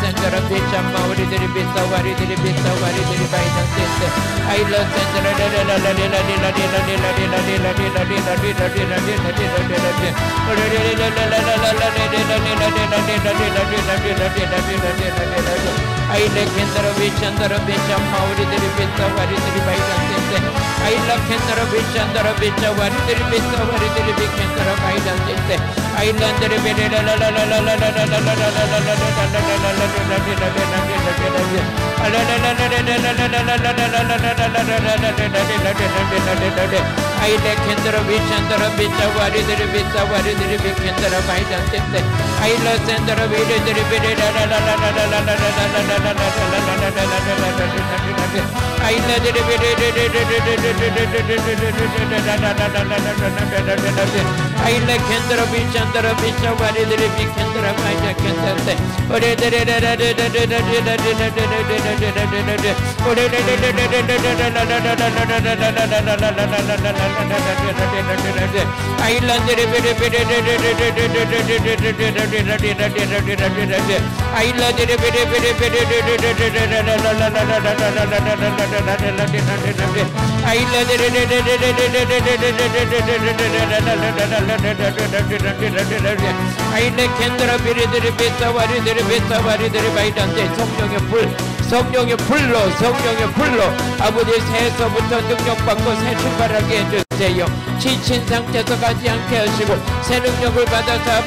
센터라 비참마 우리들이 비싸와리들이 비싸와리들이 바이던센데 아일러 센터라 아일러 캔더라 비찬더라 비참마 우리들이 비싸와리들이 바이던센데 아일러 캔더라 비찬더라 비차와리들이 비싸와리들이 비캔더라 바이던센데 아일랜드를 아이레 캔더라 비찬더라 비차와리들이 비싸와리들이 비캔더라 바이던센데 아일러 센더라 비리들이 아일러들이 아일레 캔더라 비찬더라 비차와리들이 비캔더라 바이던센데 아일랜드를 아일레 캔더라 비리들이 비싸와리들이 비싸와리들이 바이던데 성령의 불로 아버지 새해서부터 능력받고 새 출발하게 해주세요. 주세요. 지친 상태에서 가지 않게 하시고 새 능력을 받아서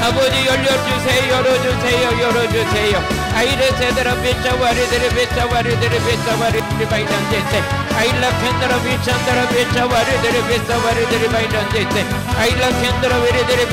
아버지 열려주세요. 열어주세요. 열어주세요. 아이를 세대로 비춰와리들이 비춰와리들이 비춰와리들이 바이런데세 아일라 캔더로 비춰더로 비춰와리들이 비춰와리들이 바이런데세 아일라 캔더로 위리들이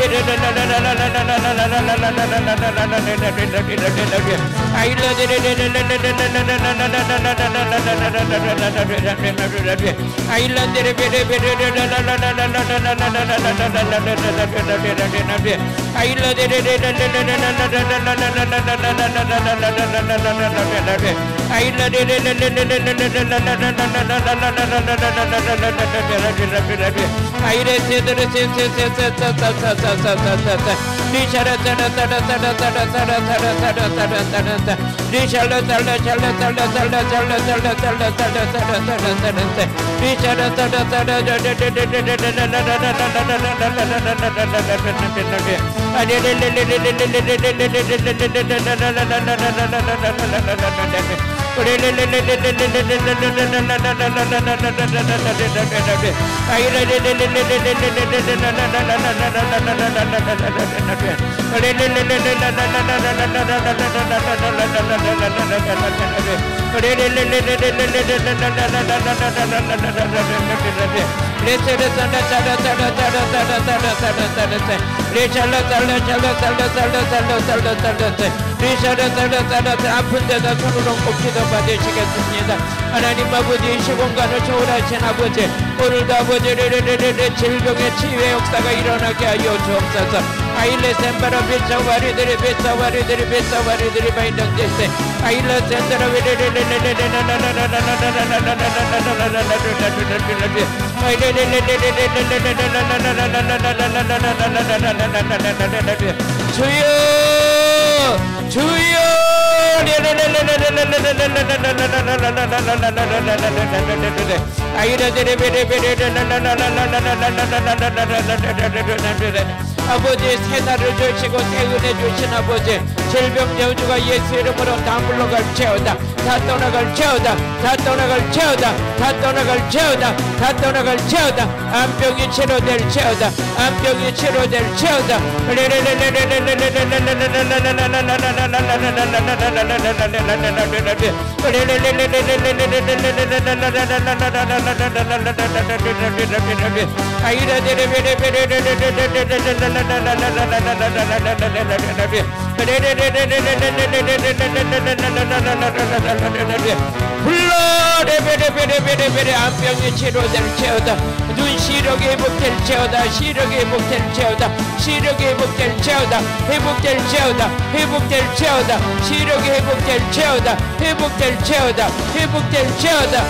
아픈 데다 손으로 꼽기도 받으시겠습니다. 하나님 아버지 이 시공간을 초월하신 아버지 오늘도 아버지 질병의 치유의 역사가 일어나게 하여 주옵소서. 아일레 셈바라 비차와리들이 비차와리들이 비차와리들이 바이런데세 아일레 셈바라 주여 주여 아버지 새 날을 주시고 새 은혜 주신 아버지 질병 저주가 예수 이름으로 다 물러갈지어다. 다 떠나갈지어다. 다 떠나갈지어다. 다 떠나갈지어다. 다 떠나갈지어다. 암병이 치료될지어다. 암병이 치료될지어다. 불러 암병이 치료될지어다. 눈 시력이 회복될지어다. 시력이 회복될지어다. 시력이 회복될지어다. 회복될지어다. 회복될지어다. 시력이 회복될지어다. 회복될지어다. 회복될지어다.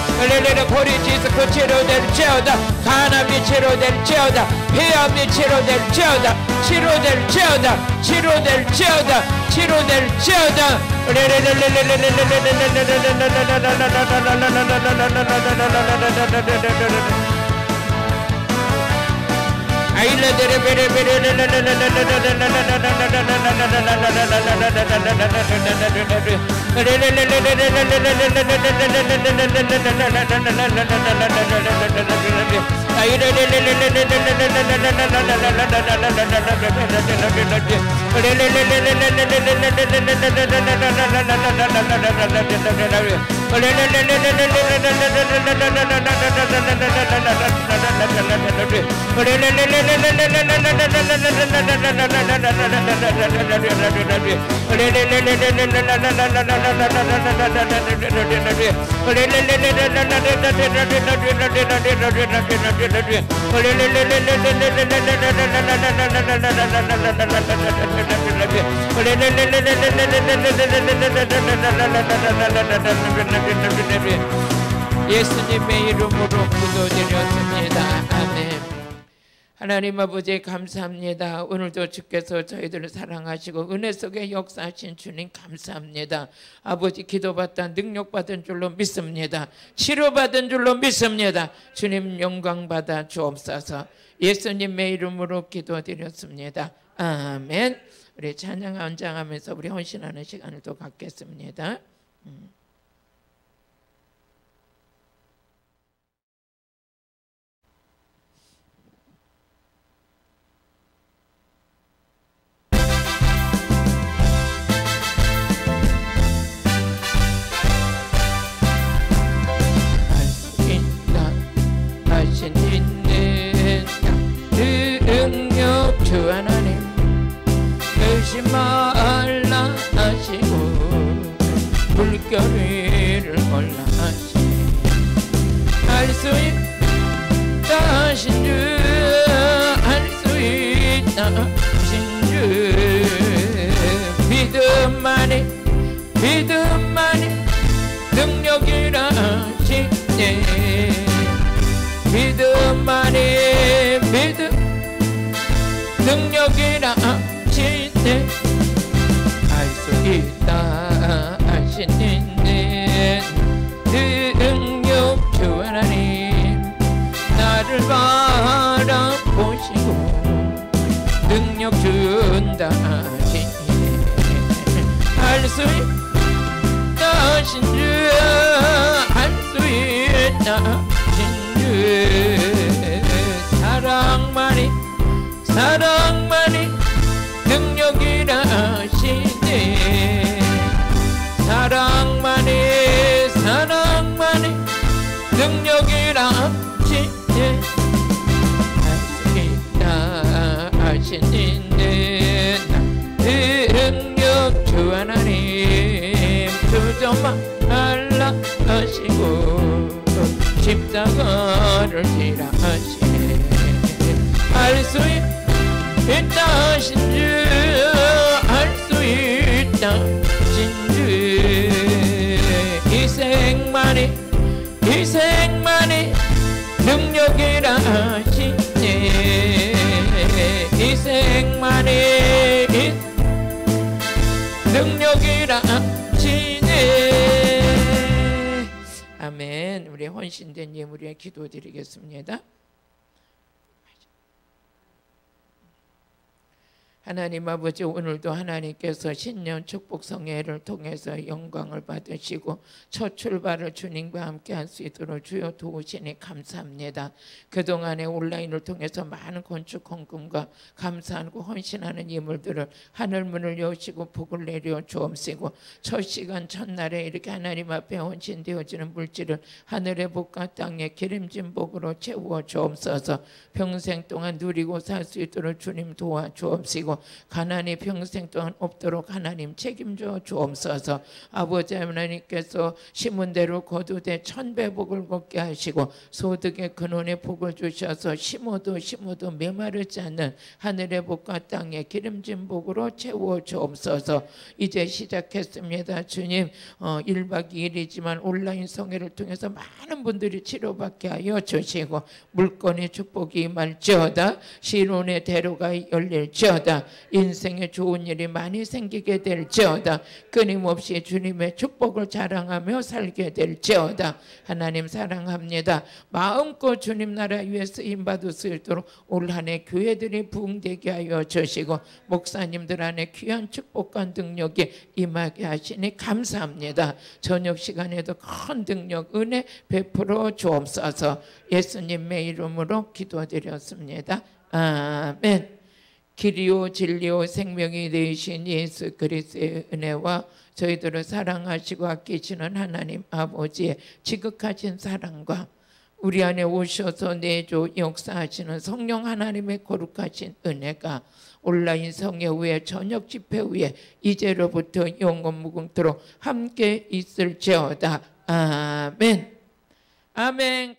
고리 디스크 치료될지어다. 간암이 치료될지어다. 폐암이 치료될지어다. 치료될지어다. 치료될지어다. 치료될지어다. 예수님의 이름으로 기도드렸습니다. 아멘. 하나님 아버지 감사합니다. 오늘도 주께서 저희들을 사랑하시고 은혜 속에 역사하신 주님 감사합니다. 아버지 기도받다 능력받은 줄로 믿습니다. 치료받은 줄로 믿습니다. 주님 영광받아 주옵소서. 예수님의 이름으로 기도드렸습니다. 아멘. 우리 찬양 헌장하면서 우리 헌신하는 시간을 또 갖겠습니다. 능력 주 하나님 의심 말라 하시고 물결 위를 올라 하시네. 알 수 있다 하신 주 알 수 있다 하신 주 믿음만이 능력이라 하시네. 믿음만이 능력이라 하시네. 알 수 있다 하시네. 능력 주 하나님 나를 바라보시고 능력 준다 하시네. 알 수 있다 하신 주 알 수 있다 하신 주 사랑만이 능력이라 하시네. 사랑만이 능력이라 하시네. 할 수 있다 하시네. 능력 주 하나님 주저만 알라 하시고 십자가를 지라 하시네. 알 수 있다 하신 주 알 수 있다 하신 주 희생만이 능력이라 하시네. 희생만이 능력이라 하시네. 아멘. 우리 헌신된 예물에 기도드리겠습니다. 하나님 아버지 오늘도 하나님께서 신년 축복 성회를 통해서 영광을 받으시고 첫 출발을 주님과 함께 할 수 있도록 주여 도우시니 감사합니다. 그동안에 온라인을 통해서 많은 건축 헌금과 감사하고 헌신하는 예물들을 하늘문을 여시고 복을 내려 주옵시고 첫 시간 첫날에 이렇게 하나님 앞에 헌신되어지는 물질을 하늘의 복과 땅의 기름진 복으로 채워 주옵소서. 평생 동안 누리고 살 수 있도록 주님 도와 주옵시고 가난이 평생 동안 없도록 하나님 책임져 주옵소서. 아버지 하나님께서 심은 대로 거두되 천배복을 걷게 하시고 소득의 근원의 복을 주셔서 심어도 메마르지 않는 하늘의 복과 땅의 기름진 복으로 채워 주옵소서. 이제 시작했습니다. 주님 1박 2일이지만 온라인 성회를 통해서 많은 분들이 치료받게 하여 주시고 물건의 축복이 임할지어다. 신혼의 대로가 열릴지어다. 인생에 좋은 일이 많이 생기게 될지어다. 끊임없이 주님의 축복을 자랑하며 살게 될지어다. 하나님 사랑합니다. 마음껏 주님 나라 위에 쓰임받을 수 있도록 올 한 해 교회들이 부흥되게 하여 주시고 목사님들 안에 귀한 축복과 능력이 임하게 하시니 감사합니다. 저녁 시간에도 큰 능력 은혜 베풀어 주옵소서. 예수님의 이름으로 기도드렸습니다. 아멘. 길이요 진리요 생명이 되신 예수 그리스도의 은혜와 저희들을 사랑하시고 아끼시는 하나님 아버지의 지극하신 사랑과 우리 안에 오셔서 내조 역사하시는 성령 하나님의 거룩하신 은혜가 온라인 성회 후에 저녁 집회 후에 이제로부터 영원 무궁토록 함께 있을지어다. 아멘. 아멘.